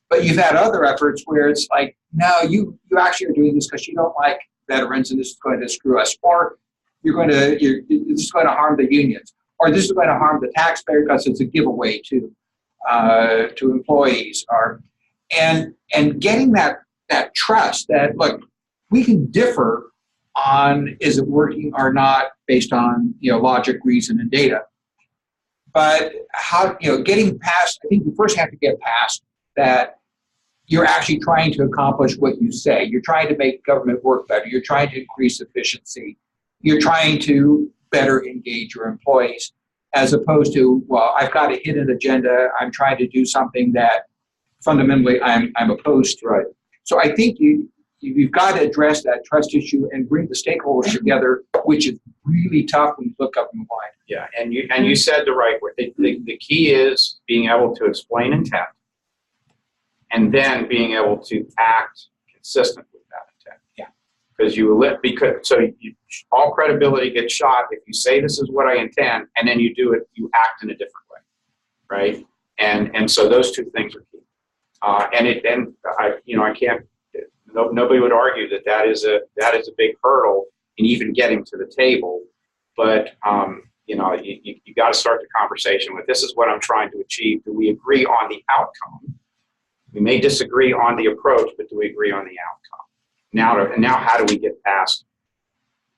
But you've had other efforts where it's like, no, you actually are doing this because you don't like veterans and this is going to screw us, or this is going to harm the unions, or this is going to harm the taxpayer because it's a giveaway to employees, and getting that trust that, look, we can differ on is it working or not based on logic, reason, and data. But how getting past, I think you first have to get past that you're actually trying to accomplish what you say. You're trying to make government work better. You're trying to increase efficiency. You're trying to better engage your employees, as opposed to, well, I've got a hidden agenda. I'm trying to do something that fundamentally I'm opposed to. Right. So I think you've got to address that trust issue and bring the stakeholders together, which is really tough when you look up and wide. Yeah, and you said the right word. The key is being able to explain intent, and then being able to act consistent with that intent. Yeah, because all credibility gets shot if you say this is what I intend, and then you do it, you act in a different way, right? And so those two things are key. I can't. Nobody would argue that is a big hurdle in even getting to the table, but you got to start the conversation with, this is what I'm trying to achieve. Do we agree on the outcome? We may disagree on the approach, but do we agree on the outcome? Now how do we get past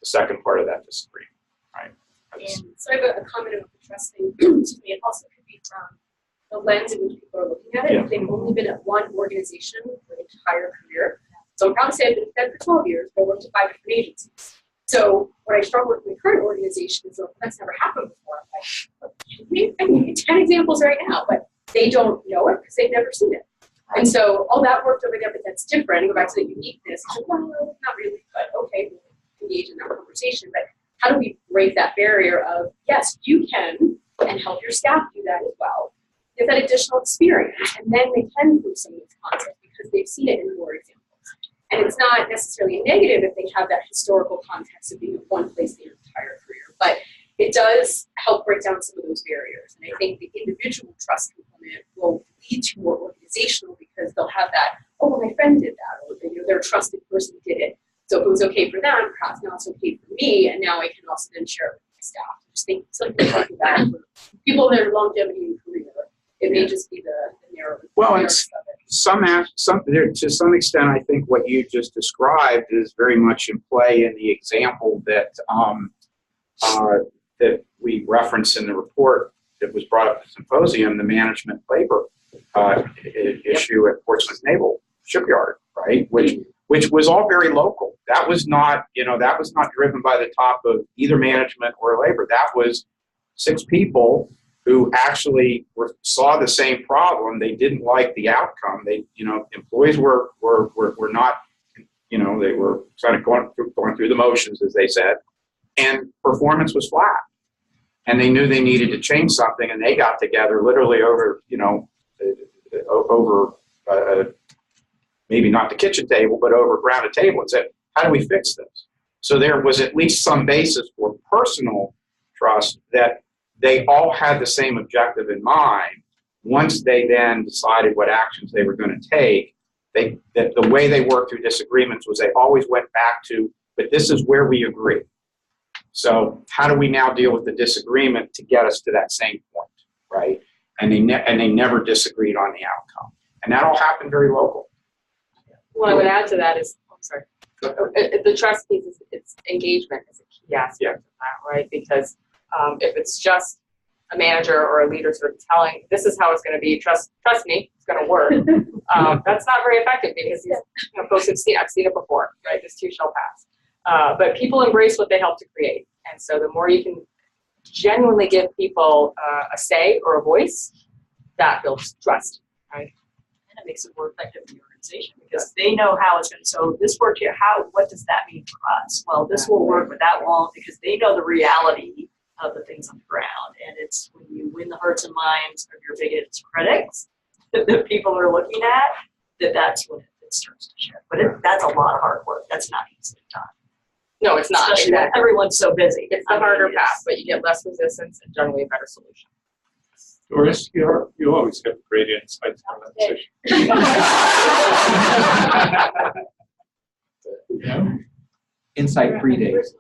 the second part of that disagreement, right? And so I have a comment about the trust thing. Excuse me. It also could be from the lens in which people are looking at it. Yeah. If they've only been at one organization for their entire career. So I'm proud to say I've been at Fed for 12 years, but I worked at 5 different agencies. So what I struggle with in my current organization is that's never happened before. I can give you 10 examples right now, but they don't know it because they've never seen it. And so all that worked over there, but that's different. And go back to the uniqueness. Well, not really, but okay, we'll engage in that conversation. But how do we break that barrier of, yes, you can, and help your staff do that as well. Get that additional experience, and then they can prove some of these concepts because they've seen it in more examples. And it's not necessarily a negative if they have that historical context of being at one place their entire career, but it does help break down some of those barriers. And I think the individual trust component will lead to more organizational because they'll have that, oh, well, my friend did that, or their trusted person did it. So if it was okay for them, perhaps now it's okay for me, and now I can also then share it with my staff. Just think something like that for people in their longevity in career. It may just be the narrow. Well, it's to some extent, I think what you just described is very much in play in the example that that we referenced in the report that was brought up at the symposium, the management labor issue at Portsmouth Naval Shipyard, right? Which was all very local. That was not, that was not driven by the top of either management or labor. That was 6 people who actually saw the same problem. They didn't like the outcome. They, employees were not, they were kind of going through the motions, as they said, and performance was flat. And they knew they needed to change something, and they got together literally over, maybe not the kitchen table, but around a table and said, how do we fix this? So there was at least some basis for personal trust that they all had the same objective in mind. Once they then decided what actions they were going to take, that the way they worked through disagreements was they always went back to, but this is where we agree. So how do we now deal with the disagreement to get us to that same point, right? And they never disagreed on the outcome. And that all happened very local. What I would add to that is, the trust piece is it's engagement is a key aspect of that, right? Because if it's just a manager or a leader sort of telling, this is how it's going to be, trust me, it's going to work, that's not very effective because these folks have seen, I've seen it before, right? This too shall pass. But people embrace what they help to create. And so the more you can genuinely give people a say or a voice, that builds trust, right? And it makes it more effective in the organization because they know how it's going to, so this worked here, what does that mean for us? Well, this will work, but that won't, because they know the reality of the things on the ground. And it's when you win the hearts and minds of your biggest critics that people are looking at, that's when it starts to shift. But that's a lot of hard work. That's not easily done. No, it's not. Especially when everyone's so busy. It's the harder path, but you get less resistance and generally a better solution. Doris, you always have great insights on that issue. Insight-free days.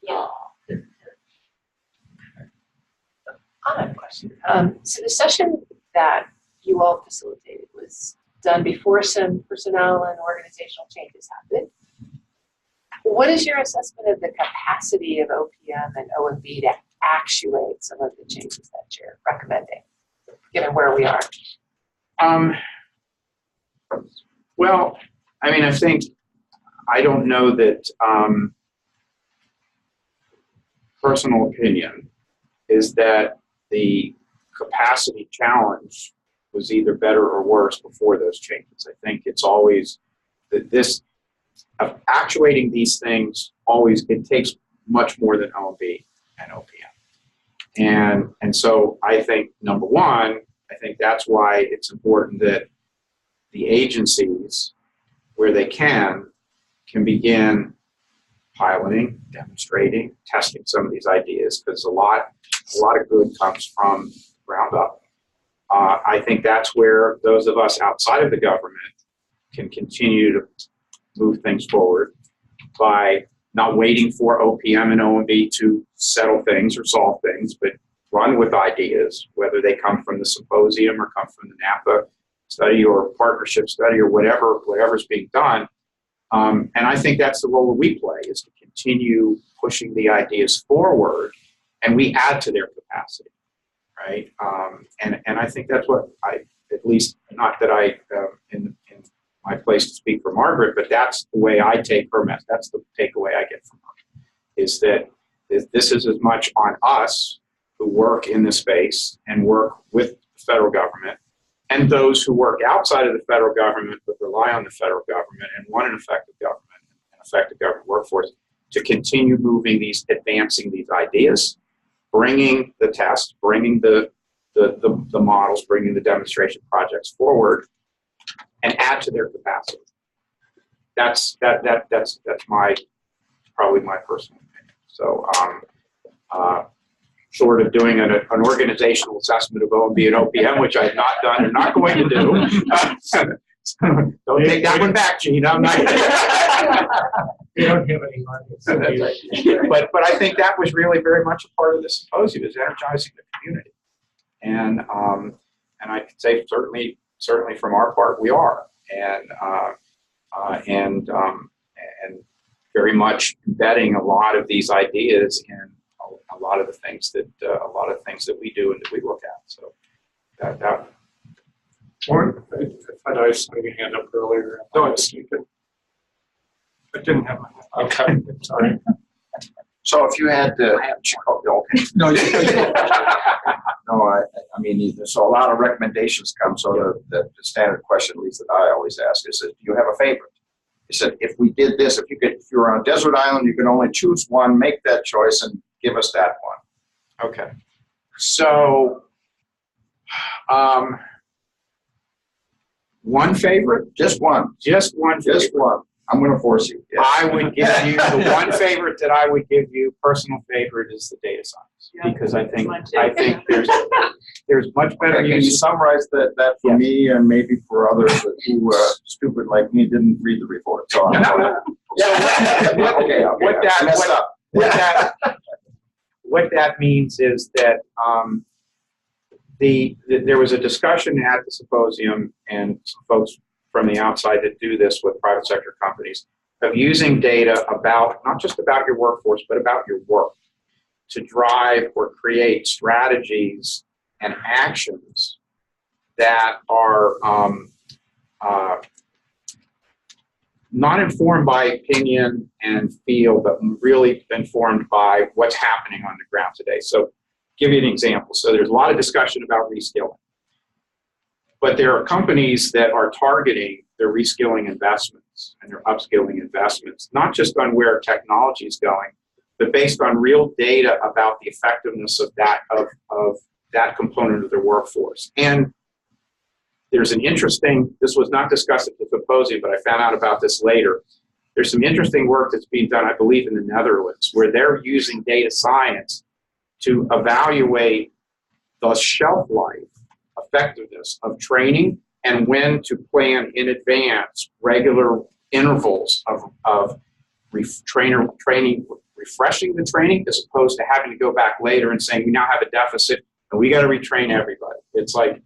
Yeah. I have a question. So the session that you all facilitated was done before some personnel and organizational changes happened. What is your assessment of the capacity of OPM and OMB to actuate some of the changes that you're recommending, given where we are? Well, I mean, I don't know that personal opinion is that the capacity challenge was either better or worse before those changes. I think it's always that actuating these things it takes much more than OMB and OPM. And so I think, number one, I think that's why it's important that the agencies, where they can begin piloting, demonstrating, testing some of these ideas, because a lot of good comes from the ground up. I think that's where those of us outside of the government can continue to move things forward by not waiting for OPM and OMB to settle things or solve things, but run with ideas, whether they come from the symposium or come from the NAPA study or partnership study or whatever's being done. And I think that's the role that we play, is to continue pushing the ideas forward, and we add to their capacity, right? And I think that's what at least, not that I, in my place to speak for Margaret, but that's the way I take her message. That's the takeaway I get from her, is that this is as much on us who work in the space and work with the federal government, and those who work outside of the federal government but rely on the federal government and want an effective government workforce, to continue advancing these ideas, bringing the tests, bringing the models, bringing the demonstration projects forward, and add to their capacity. That's probably my personal opinion. So, short of doing an organizational assessment of OMB and OPM, which I have not done and not going to do. Don't take that one back, Gene. I'm not. We don't have any money. But I think that was really very much a part of the symposium, is energizing the community. And I could say certainly from our part we are, and very much embedding a lot of these ideas in a lot of the things that we do and that we look at. So that. Or if I saw your hand up earlier. No, I didn't have my hand. Okay, sorry. So if you had to, okay. No, No, I mean, so a lot of recommendations come. So the standard question, at least that I always ask, is, do you have a favorite? He said, if we did this, if you were on a desert island, you can only choose one, make that choice, and give us that one. Okay. So, one favorite? Just one. Just one favorite. Just one. I'm going to force you. Yes. I would give you the one favorite that I would give you, personal favorite, is the data science, because I think there's much better. Can you summarize that for me and maybe for others who stupid like me didn't read the report? So what that means is that there was a discussion at the symposium, and some folks from the outside that do this with private sector companies, of using data about, not just about your workforce, but about your work, to drive or create strategies and actions that are not informed by opinion and feel, but really informed by what's happening on the ground today. So, give you an example. So there's a lot of discussion about reskilling, but there are companies that are targeting their reskilling investments and their upskilling investments, not just on where technology is going, but based on real data about the effectiveness of that component of their workforce. And there's an interesting, this was not discussed at the symposium, but I found out about this later. There's some interesting work that's being done, I believe, in the Netherlands, where they're using data science to evaluate the shelf life effectiveness of training and when to plan in advance regular intervals of training, refreshing the training, as opposed to having to go back later and saying we now have a deficit and we got to retrain everybody. It's like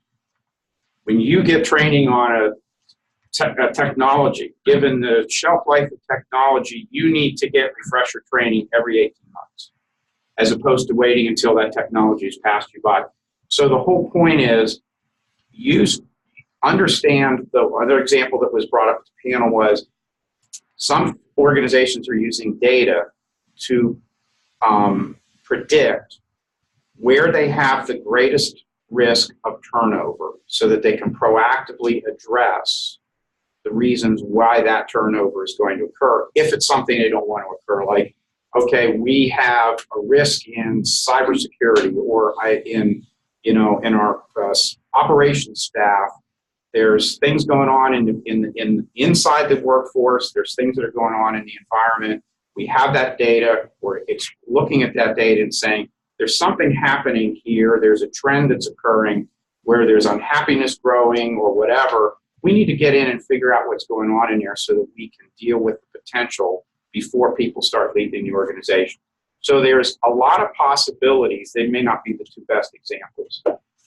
when you get training on a technology, given the shelf life of technology, you need to get refresher training every 18 months, as opposed to waiting until that technology has passed you by. So the whole point is, understand. The other example that was brought up at the panel was some organizations are using data to predict where they have the greatest risk of turnover so that they can proactively address the reasons why that turnover is going to occur if it's something they don't want to occur. Like, okay, we have a risk in cybersecurity, or in our operations staff. There's things going on in inside the workforce. There's things that are going on in the environment. We have that data. We're looking at that data and saying, there's something happening here. There's a trend that's occurring where there's unhappiness growing or whatever. We need to get in and figure out what's going on in there so that we can deal with the potential before people start leaving the organization. So there's a lot of possibilities. They may not be the two best examples,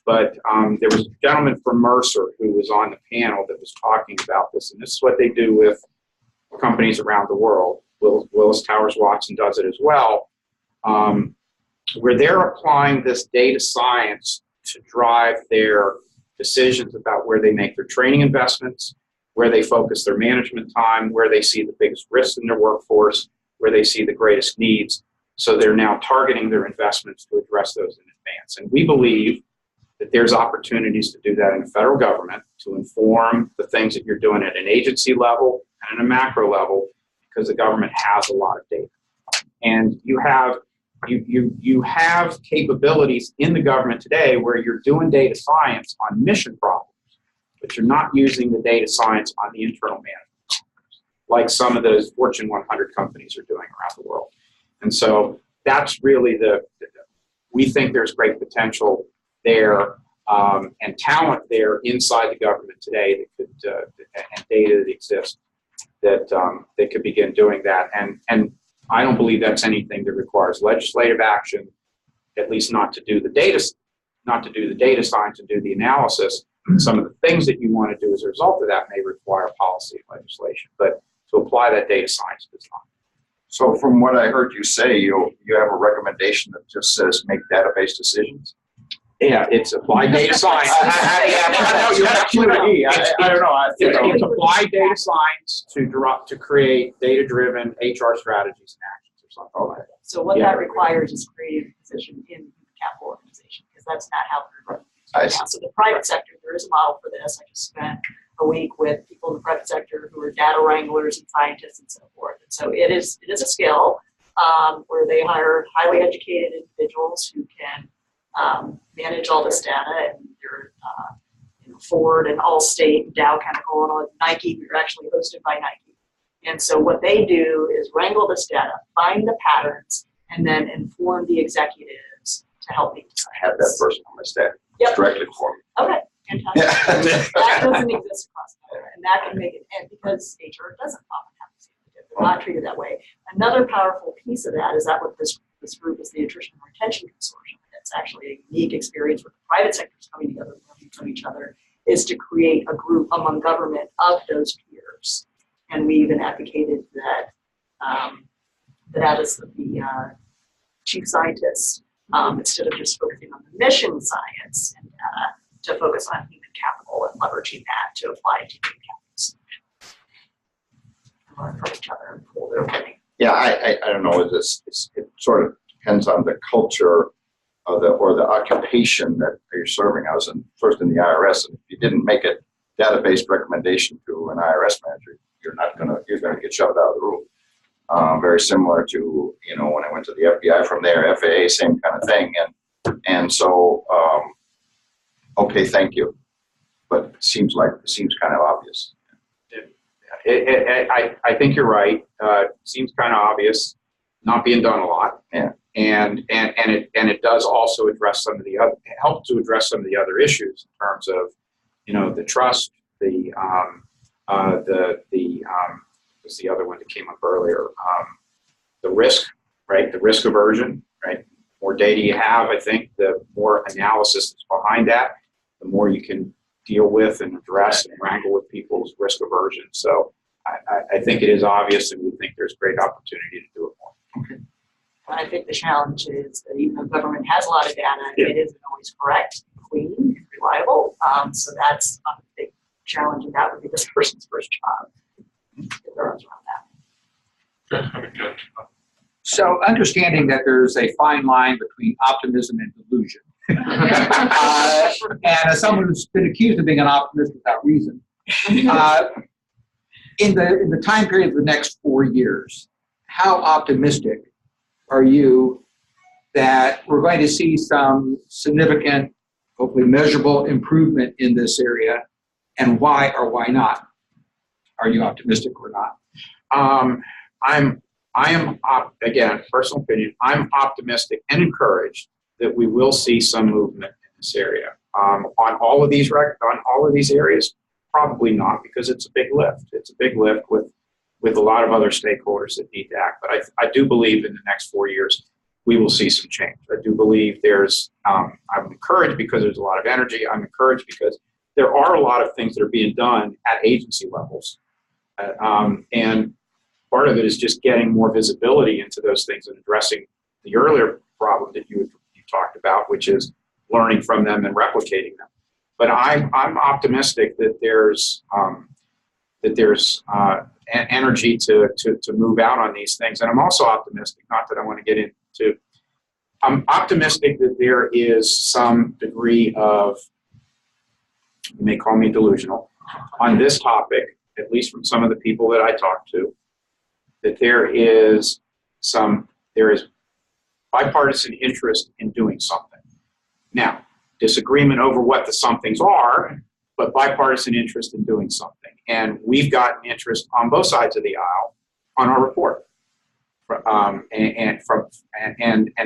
but there was a gentleman from Mercer who was on the panel that was talking about this, and this is what they do with companies around the world. Willis Towers Watson does it as well, where they're applying this data science to drive their decisions about where they make their training investments, where they focus their management time, where they see the biggest risks in their workforce, where they see the greatest needs. So they're now targeting their investments to address those in advance. And we believe that there's opportunities to do that in the federal government to inform the things that you're doing at an agency level and at a macro level, because the government has a lot of data. And you have capabilities in the government today where you're doing data science on mission problems, but you're not using the data science on the internal management, like some of those Fortune 100 companies are doing around the world. And so that's really we think there's great potential there and talent there inside the government today that could, and data that exists that could begin doing that. And I don't believe that's anything that requires legislative action, at least not to do the data science and do the analysis. Some of the things that you want to do as a result of that may require policy and legislation, but to apply that data science does not. So from what I heard you say, you have a recommendation that just says make database decisions? Yeah, it's applied data science. It's applied data science to create data-driven HR strategies and actions or something like that. So what that requires is creating a position in the capital organization, because that's not how they're running right now. So the private sector, there is a model for this. I just spent a week with people in the private sector who are data wranglers and scientists and so forth. And so it is a skill where they hire highly educated individuals who can manage all this data, and you're Ford and Allstate and Dow Chemical and all, Nike. We were actually hosted by Nike. And so what they do is wrangle this data, find the patterns, and then inform the executives to help make decisions. I have that person on my staff. Yep. Directly for me. Okay, fantastic. That doesn't exist across the board, and that can make it, and because HR doesn't often have to see it, they're not treated that way. Another powerful piece of that is that what this group is the Attrition and Retention Consortium. It's actually a unique experience where the private sector is coming together, learning from each other, is to create a group among government of those peers. And we even advocated that that is the chief scientist, instead of just focusing on the mission science and to focus on human capital and leveraging that to apply to human capital solutions. Learn from each other and pull their learning. Yeah, I don't know. It sort of depends on the culture or the occupation that you're serving. I was first in the IRS, and if you didn't make a database recommendation to an IRS manager, you're going to get shoved out of the room. Very similar to when I went to the FBI from there, FAA, same kind of thing. And so okay, thank you, but it seems kind of obvious. I think you're right. Seems kind of obvious, not being done a lot. Yeah. And it does also address help to address some of the other issues in terms of, the trust, what's the other one that came up earlier? The risk, right? The risk aversion, right? The more data you have, I think, the more analysis that's behind that, the more you can deal with and address and wrangle with people's risk aversion. So I think it is obvious, and we think there's great opportunity to do it more. Okay. And I think the challenge is that even though government has a lot of data, it isn't always correct, clean, and reliable. So that's a big challenge, and that would be this person's first job. Get their arms around that. So understanding that there's a fine line between optimism and delusion. And as someone who's been accused of being an optimist without reason, in the time period of the next 4 years, how optimistic are you that we're going to see some significant, hopefully measurable improvement in this area, and why or why not? Are you optimistic or not? I am again, personal opinion, I'm optimistic and encouraged that we will see some movement in this area. On all of these areas, probably not, because it's a big lift. It's a big lift with a lot of other stakeholders that need to act. But I do believe in the next 4 years, we will see some change. I do believe there's, I'm encouraged because there's a lot of energy. I'm encouraged because there are a lot of things that are being done at agency levels. And part of it is just getting more visibility into those things and addressing the earlier problem that you talked about, which is learning from them and replicating them. But I'm optimistic that there's energy to move out on these things. And I'm also optimistic, not that I want to get into, I'm optimistic that there is some degree of, you may call me delusional, on this topic, at least from some of the people that I talk to, that there is bipartisan interest in doing something. Now, disagreement over what the somethings are, but bipartisan interest in doing something. And we've gotten interest on both sides of the aisle on our report. And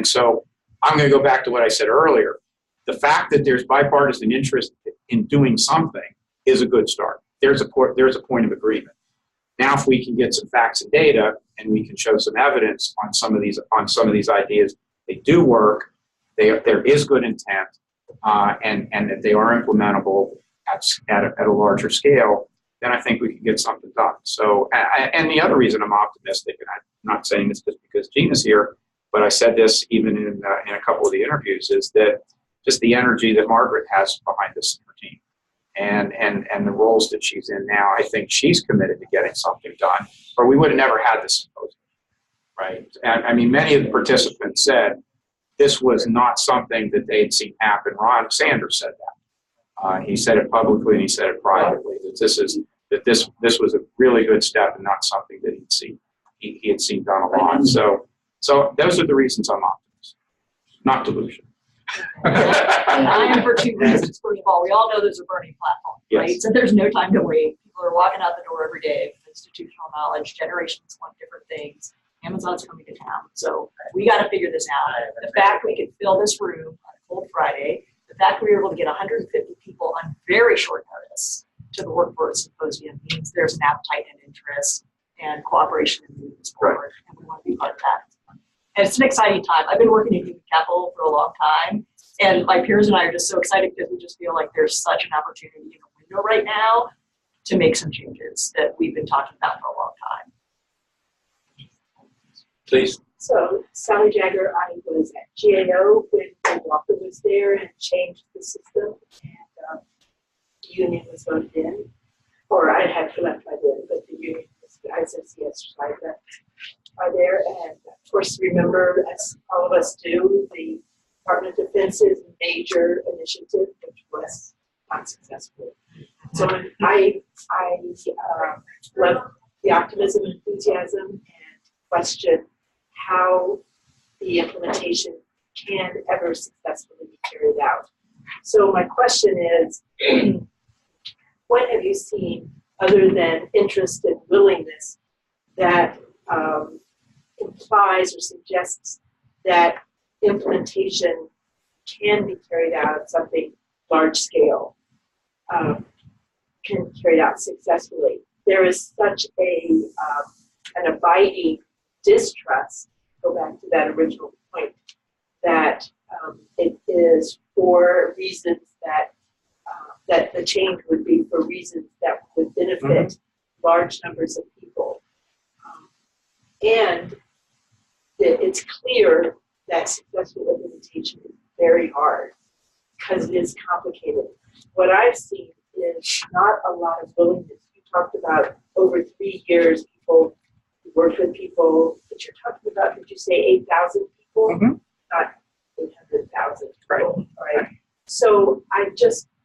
so I'm going to go back to what I said earlier. The fact that there's bipartisan interest in doing something is a good start. There's a point of agreement. Now, if we can get some facts and data and we can show some evidence on some of these ideas, they do work. There is good intent, and that they are implementable at a larger scale, then I think we can get something done. So, and the other reason I'm optimistic, and I'm not saying this just because Gina's here, but I said this even in a couple of the interviews, is that just the energy that Margaret has behind this in her team, and the roles that she's in now, I think she's committed to getting something done, or we would have never had this symposium, right? And I mean, many of the participants said this was not something that they had seen happen. Ron Sanders said that. He said it publicly and he said it privately, that this was a really good step and not something that he had seen done a lot. So those are the reasons I'm optimistic, not delusion. And I am for two reasons. First of all, we all know there's a burning platform, right? Yes. So there's no time to wait. People are walking out the door every day with institutional knowledge. Generations want different things. Amazon's coming to town. So we got to figure this out. The fact we could fill this room on a cold Friday, the fact we were able to get 150 people on very short notice to the Workforce Symposium means there's an appetite and interest and cooperation in moving this forward, and we want to be part of that. And it's an exciting time. I've been working in human capital for a long time, and my peers and I are just so excited because we just feel like there's such an opportunity in the window right now to make some changes that we've been talking about for a long time. Please. So Sally Jagger, I was at GAO when Walker was there and changed the system, and the union was voted in, or I had to left by then, but the union was, I said yes, I left by there, and of course remember, as all of us do, the Department of Defense's major initiative, which was not successful. So I love the optimism, enthusiasm, and question how the implementation can ever successfully be carried out. So my question is, what have you seen other than interest and willingness that implies or suggests that implementation can be carried out at something large scale, can be carried out successfully? There is such an abiding distrust, go back to that original point, that it is for reasons that the change would be for reasons that would benefit large numbers of people. And it's clear that successful implementation is very hard because it is complicated. What I've seen is not a lot of willingness. You talked about over 3 years, people worked with people, but you're talking about, did you say 8,000 people? Not 800,000 people, right? So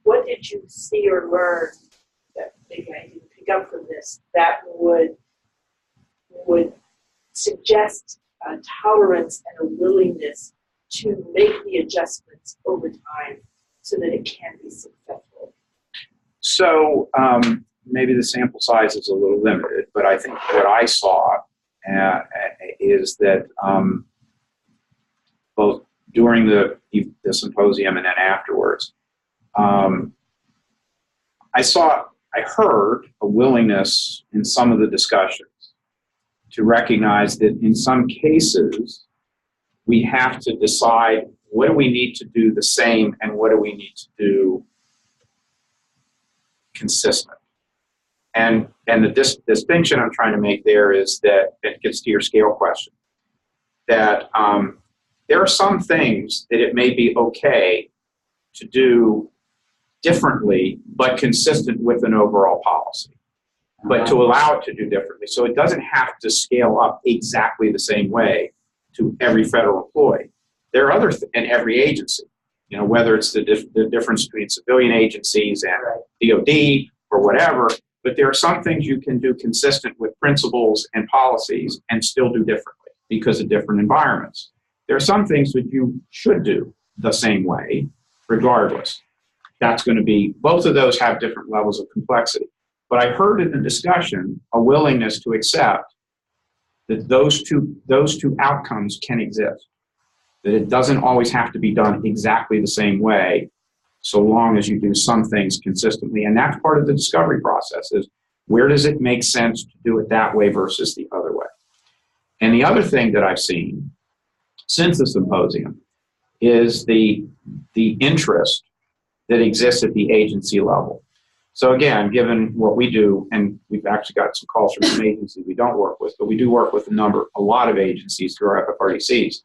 what did you see or learn that maybe I didn't pick up from this that would suggest a tolerance and a willingness to make the adjustments over time so that it can be successful? So maybe the sample size is a little limited, but I think what I saw is that both during the symposium and then afterwards, I heard a willingness in some of the discussions to recognize that in some cases, we have to decide what do we need to do the same and what do we need to do consistent. And the distinction I'm trying to make there is that it gets to your scale question, that there are some things that it may be okay to do differently, but consistent with an overall policy, but to allow it to do differently. So it doesn't have to scale up exactly the same way to every federal employee. There are other, in every agency, you know, whether it's the difference between civilian agencies and DOD or whatever, but there are some things you can do consistent with principles and policies and still do differently because of different environments. There are some things that you should do the same way, regardless. That's going to be, both of those have different levels of complexity. But I heard in the discussion a willingness to accept that those two outcomes can exist, that it doesn't always have to be done exactly the same way, so long as you do some things consistently. And that's part of the discovery process, is where does it make sense to do it that way versus the other way? And the other thing that I've seen since the symposium is the interest that exists at the agency level. So again, given what we do, and we've actually got some calls from some agencies we don't work with, but we do work with a lot of agencies through our FFRDCs.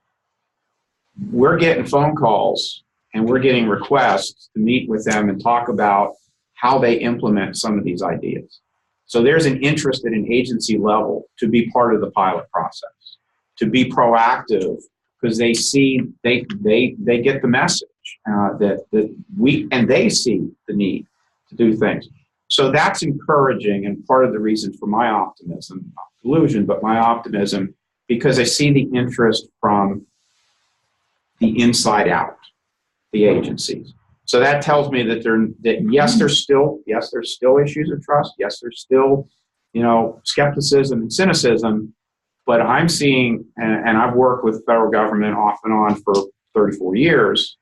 We're getting phone calls and we're getting requests to meet with them and talk about how they implement some of these ideas. So there's an interest at an agency level to be part of the pilot process, to be proactive, because they see, they get the message that we, and they see the need to do things. So that's encouraging, and part of the reason for my optimism, not delusion, but my optimism, because I see the interest from the inside out, the agencies. So that tells me that yes, there's still issues of trust. Yes, there's still, you know, skepticism and cynicism, but I'm seeing, and I've worked with the federal government off and on for 34 years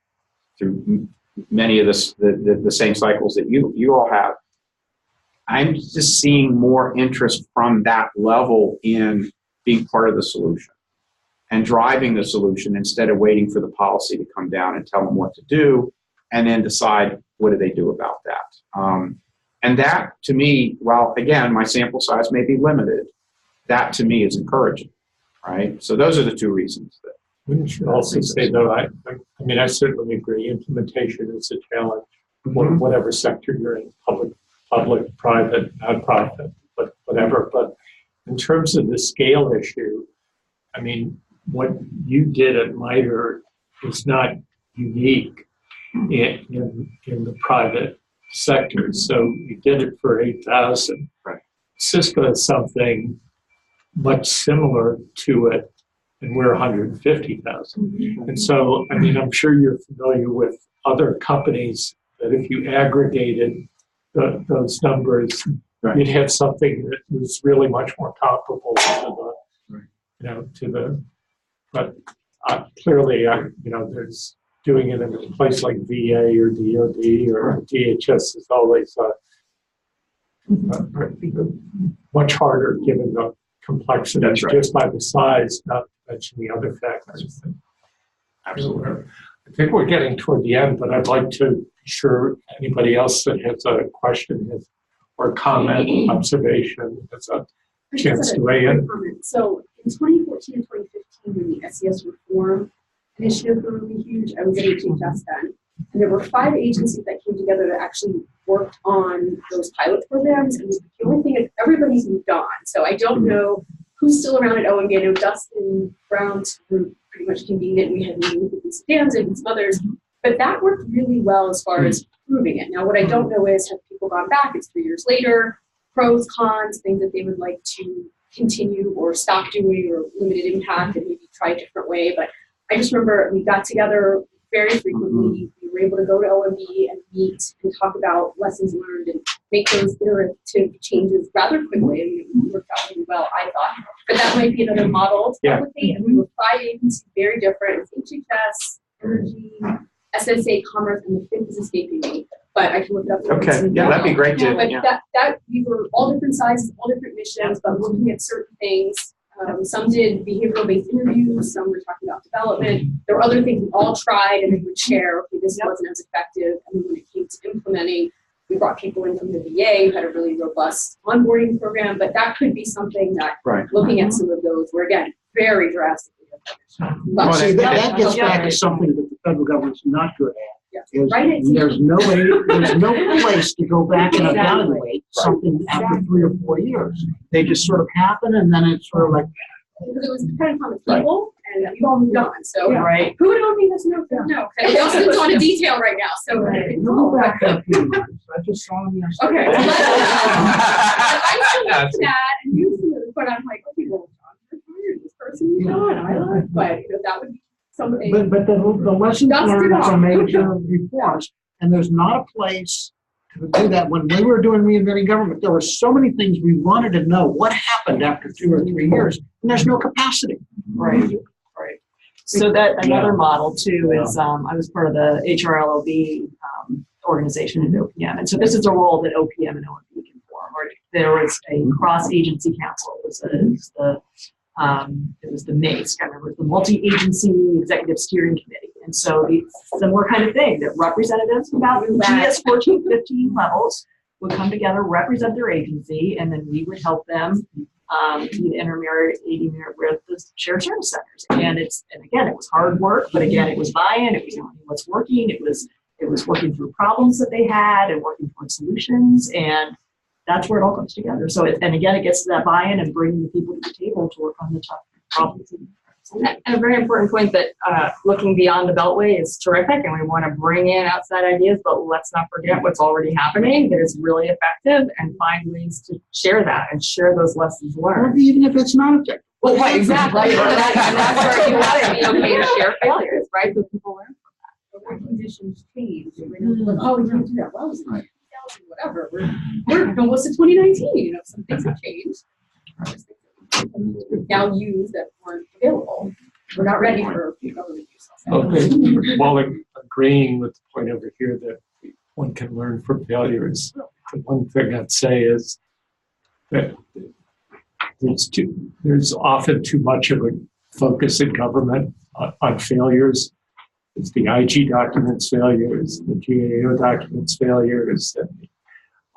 through many of the same cycles that you all have. I'm just seeing more interest from that level in being part of the solution and driving the solution instead of waiting for the policy to come down and tell them what to do and then decide what do they do about that. And that, to me, while again, my sample size may be limited, that to me is encouraging, right? So those are the two reasons. Wouldn't you also say, though, I mean, I certainly agree, implementation is a challenge, whatever sector you're in, public, private, nonprofit, but whatever. But in terms of the scale issue, I mean, what you did at Mitre is not unique in the private sector. So you did it for 8,000. Right. Cisco is something much similar to it, and we're 150,000. And so, I mean, I'm sure you're familiar with other companies that if you aggregated those numbers, right, you'd have something that was really much more comparable to the, right, you know, to the, but clearly, you know, there's doing it in a place like VA or DOD or DHS is always much harder given the complexity. That's right, just by the size, not to mention the other factors. Absolutely. I think we're getting toward the end, but I'd like to be sure anybody else that has a question or comment, observation, has a chance to weigh in. So in 2014 and 2015, when the SES reform initiative were really huge, I was at HHS then, and there were 5 agencies that came together that actually worked on those pilot programs. And the only thing is everybody's moved on. So I don't know who's still around at OMB. I know Dustin Brown's group pretty much convened it. We had meetings with Lisa Danzig and some others. But that worked really well as far as proving it. Now, what I don't know is, have people gone back? It's 3 years later, pros, cons, things that they would like to continue or stop doing, or limited impact and maybe try a different way. But I just remember we got together very frequently. We were able to go to OMB and meet and talk about lessons learned and make those iterative changes rather quickly. I mean, it worked out really well, I thought. But that might be another model to replicate. And we were 5 agencies, very different. It's HHS, Energy, SSA, Commerce, and the 5th is escaping me. But I can look it up. Okay, yeah, that'd be great too. But that we were all different sizes, all different missions, but looking at certain things Some did behavioral-based interviews, some were talking about development. There were other things we all tried, and we would share, okay, this wasn't as effective. And then when it came to implementing, we brought people in from the VA who had a really robust onboarding program, but that could be something that, looking at some of those, were again, very drastically effective. Well, see, that gets back to something that the federal government's not good at. Is Right. there's no place to go back and evaluate something after 3 or 4 years. They just sort of happen, and then it's sort of like. Because it was dependent on the people, and we've all moved on. So Right. who would own me this? No. They also don't want to detail right now. So Go back a few years. I just saw them yesterday. okay. I still look to that and use some of it, but I'm like, okay, well, John's retired. This person is gone. I love, but that would be something. But the lessons Dust it learned off. from major reforms, and there's not a place to do that. When we were doing reinventing government, there were so many things we wanted to know what happened after 2 or 3 years, and there's no capacity. Right, right. So that another model too is I was part of the HRLOB organization in OPM, and so this is a role that OPM and OMB can form. Or there was a cross-agency council. It was the MACE, kind of the Multi-Agency Executive Steering Committee, and so the similar kind of thing that representatives from about GS 14, 15 levels would come together, represent their agency, and then we would help them intermarry with the shared service centers. And again, it was hard work, but again, it was buy-in. It was knowing what's working. It was working through problems that they had and working towards solutions, and that's where it all comes together. So, and again, it gets to that buy-in and bringing the people to the table to work on the tough problems. And a very important point that looking beyond the Beltway is terrific, and we want to bring in outside ideas, but let's not forget what's already happening that is really effective and find ways to share that and share those lessons learned. Or even if it's not effective. Well, right, exactly. And that's where you want to be okay to share failures, right? So people learn from that. Our conditions change. Like, oh, we can't do that. Well, it was 2000, whatever. We're almost to 2019. Some things have changed. Now use that weren't available. We're not ready for government use. Okay, while agreeing with the point over here that one can learn from failures, the one thing I'd say is that there's often too much of a focus in government on failures. It's the IG documents failures, the GAO documents failures, and the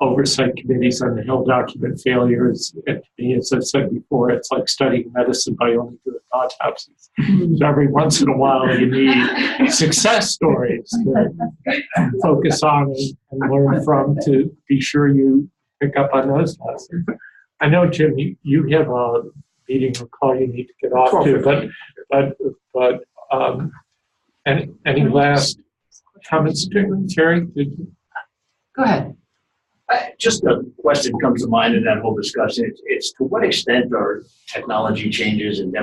oversight committees on the Hill document failures. And to me, as I said before, it's like studying medicine by only doing autopsies. So every once in a while, you need success stories to focus on and learn from to be sure you pick up on those lessons. I know, Jim, you have a meeting or call you need to get off to, but any last comments, Terry? Go ahead. Just a question comes to mind in that whole discussion. It's to what extent are technology changes and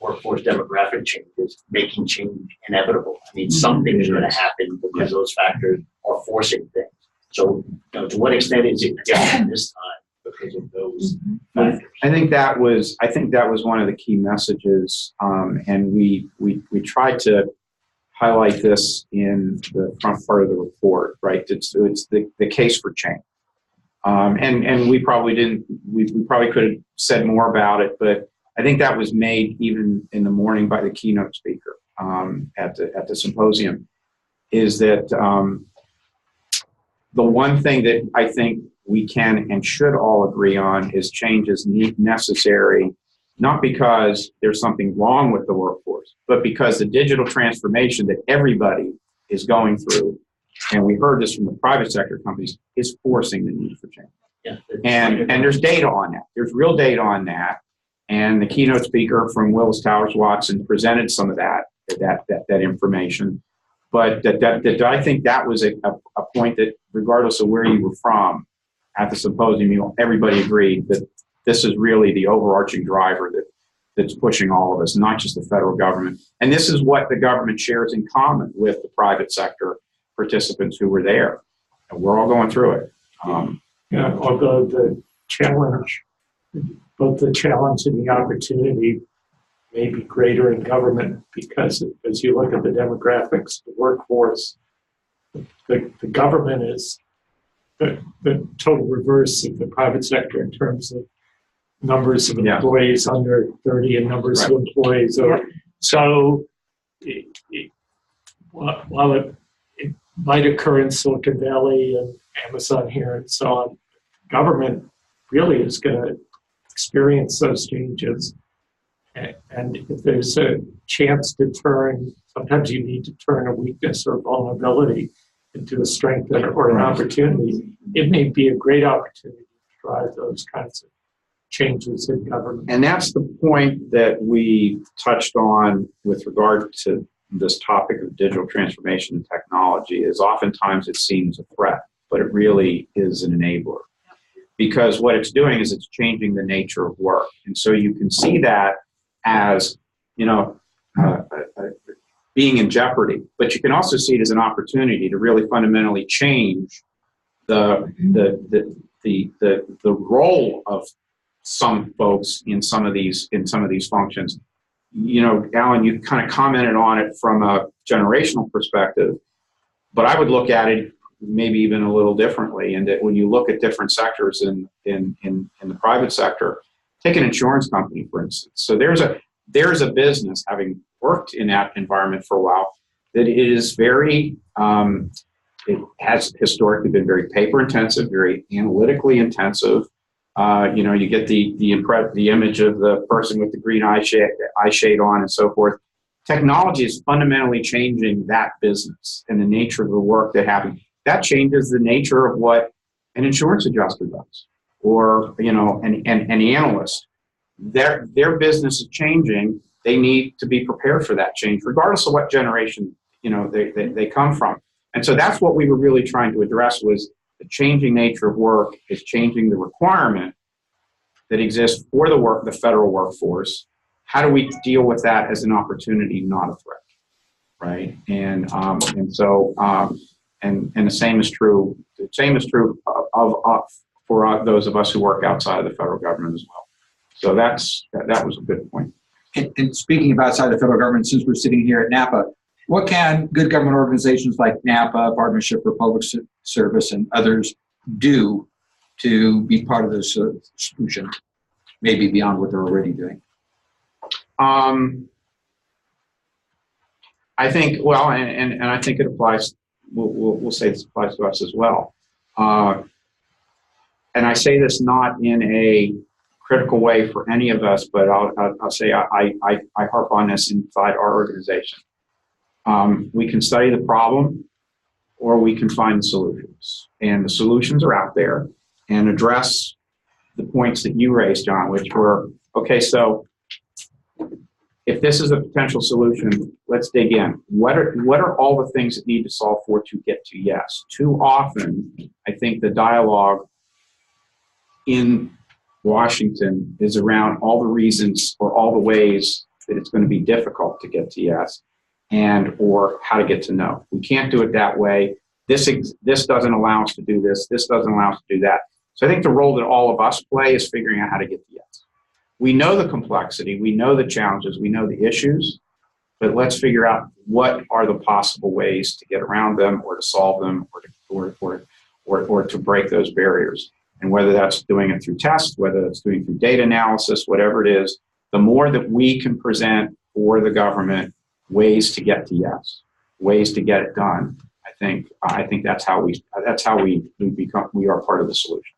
workforce demographic changes making change inevitable? I mean, something is going to happen because those factors are forcing things. So, to what extent is it different this time because of those factors? I think that was one of the key messages, and we tried to highlight this in the front part of the report, right? It's the case for change, and we probably could have said more about it, but I think that was made even in the morning by the keynote speaker at the symposium. Is that the one thing that I think we can and should all agree on is change is necessary. Not because there's something wrong with the workforce, but because the digital transformation that everybody is going through, and we heard this from the private sector companies, is forcing the need for change. Yeah, and there's data on that. There's real data on that. And the keynote speaker from Willis Towers Watson presented some of that information. But that I think that was a point that, regardless of where you were from at the symposium, everybody agreed that this is really the overarching driver that's pushing all of us, not just the federal government. And this is what the government shares in common with the private sector participants who were there. And we're all going through it. Although the challenge, both the challenge and the opportunity may be greater in government, because as you look at the demographics, the workforce, the government is the total reverse of the private sector in terms of numbers of Yeah. employees under 30 and numbers of employees over. Yep. So while it might occur in Silicon Valley and Amazon here and so on, government really is going to experience those changes. And if there's a chance to turn, sometimes you need to turn a weakness or vulnerability into a strength or an opportunity. It may be a great opportunity to drive those kinds of changes in government. And that's the point that we touched on with regard to this topic of digital transformation and technology, is oftentimes it seems a threat, but it really is an enabler. Because what it's doing is it's changing the nature of work. And so you can see that as, being in jeopardy, but you can also see it as an opportunity to really fundamentally change the role of some folks in some of these functions. Alan, you kind of commented on it from a generational perspective, but I would look at it maybe even a little differently. And that when you look at different sectors in the private sector, take an insurance company, for instance. So there's a business, having worked in that environment for a while, that is very, it has historically been very paper intensive, very analytically intensive. You get the image of the person with the green eye shade on and so forth. Technology is fundamentally changing that business and the nature of the work that happens. That changes the nature of what an insurance adjuster does, or an analyst. Their business is changing. They need to be prepared for that change, regardless of what generation they come from. And so that's what we were really trying to address, was the changing nature of work is changing the requirement that exists for the federal workforce. How do we deal with that as an opportunity, not a threat, right? And the same is true. The same is true for those of us who work outside of the federal government as well. So that was a good point. And speaking of outside the federal government, since we're sitting here at NAPA, what can good government organizations like NAPA, Partnership for Public Service, and others do to be part of this solution, maybe beyond what they're already doing? I think, well, and I think it applies, we'll say this applies to us as well. And I say this not in a critical way for any of us, but I'll say I harp on this inside our organization. We can study the problem, or we can find the solutions. And the solutions are out there, and address the points that you raised, John, which were, okay, so if this is a potential solution, let's dig in. What are all the things that need to solve for to get to yes? Too often, I think the dialogue in Washington is around all the reasons or all the ways that it's going to be difficult to get to yes, and or how to get to no. We can't do it that way. This doesn't allow us to do this. This doesn't allow us to do that. So I think the role that all of us play is figuring out how to get to yes. We know the complexity, we know the challenges, we know the issues, but let's figure out what are the possible ways to get around them, or to solve them, or to break those barriers. And whether that's doing it through tests, whether it's doing it through data analysis, whatever it is, the more that we can present for the government ways to get to yes, ways to get it done, I think that's how we are part of the solution.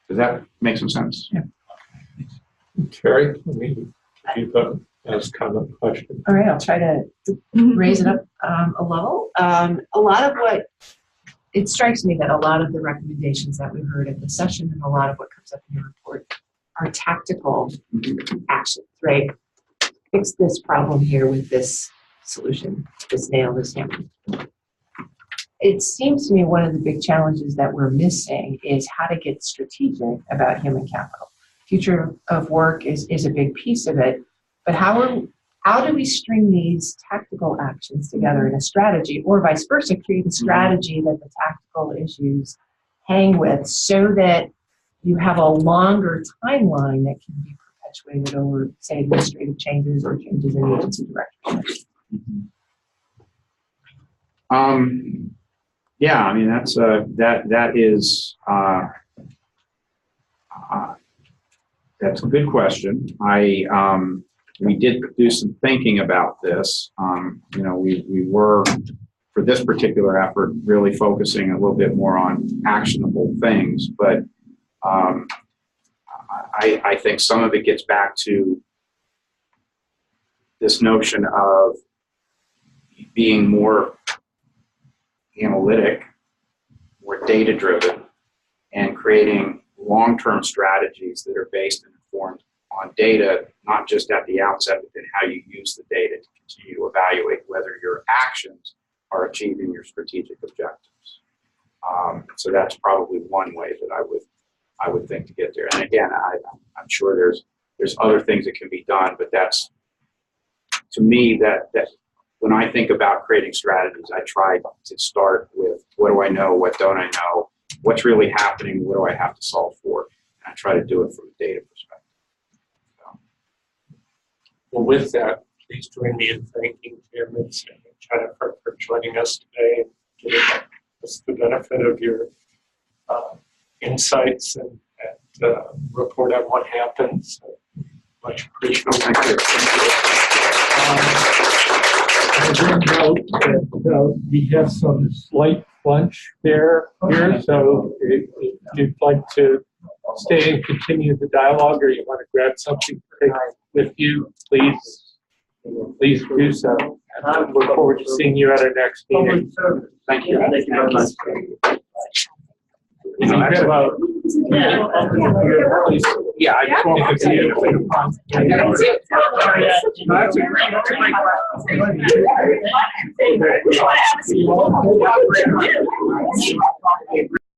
Does that make some sense? Yeah. Terry, let me give you ask comment question. All right, I'll try to raise it up a level. A lot of what, it strikes me that a lot of the recommendations that we heard at the session, and a lot of what comes up in the report, are tactical actions, right? Fix this problem here with this solution, this nail, this hammer. It seems to me one of the big challenges that we're missing is how to get strategic about human capital. Future of work is a big piece of it, but how do we string these tactical actions together in a strategy, or vice versa, create a strategy that the tactical issues hang with, so that you have a longer timeline that can be perpetuated over, say, administrative changes or changes in agency direction? Yeah, I mean, that is That's a good question. We did do some thinking about this. We were, for this particular effort, really focusing a little bit more on actionable things, but I think some of it gets back to this notion of being more analytic, more data-driven, and creating long-term strategies that are based and informed on data, not just at the outset, but then how you use the data to continue to evaluate whether your actions are achieving your strategic objectives. So that's probably one way that I would think to get there. And again, I'm sure there's other things that can be done, but that's, to me, that when I think about creating strategies, I try to start with what do I know, what don't I know, what's really happening, what do I have to solve for, and I try to do it from a data perspective. Well, with that, please join me in thanking Jim and Jennifer for joining us today and giving us the benefit of your insights and report on what happens. Much appreciated. Thank you. I would note that we have some slight lunch here, so if you'd like to stay and continue the dialogue, or you want to grab something to take with you, please do so. And I look forward to seeing you at our next meeting. Thank you. Thank you very much. Yeah, I just want to see it.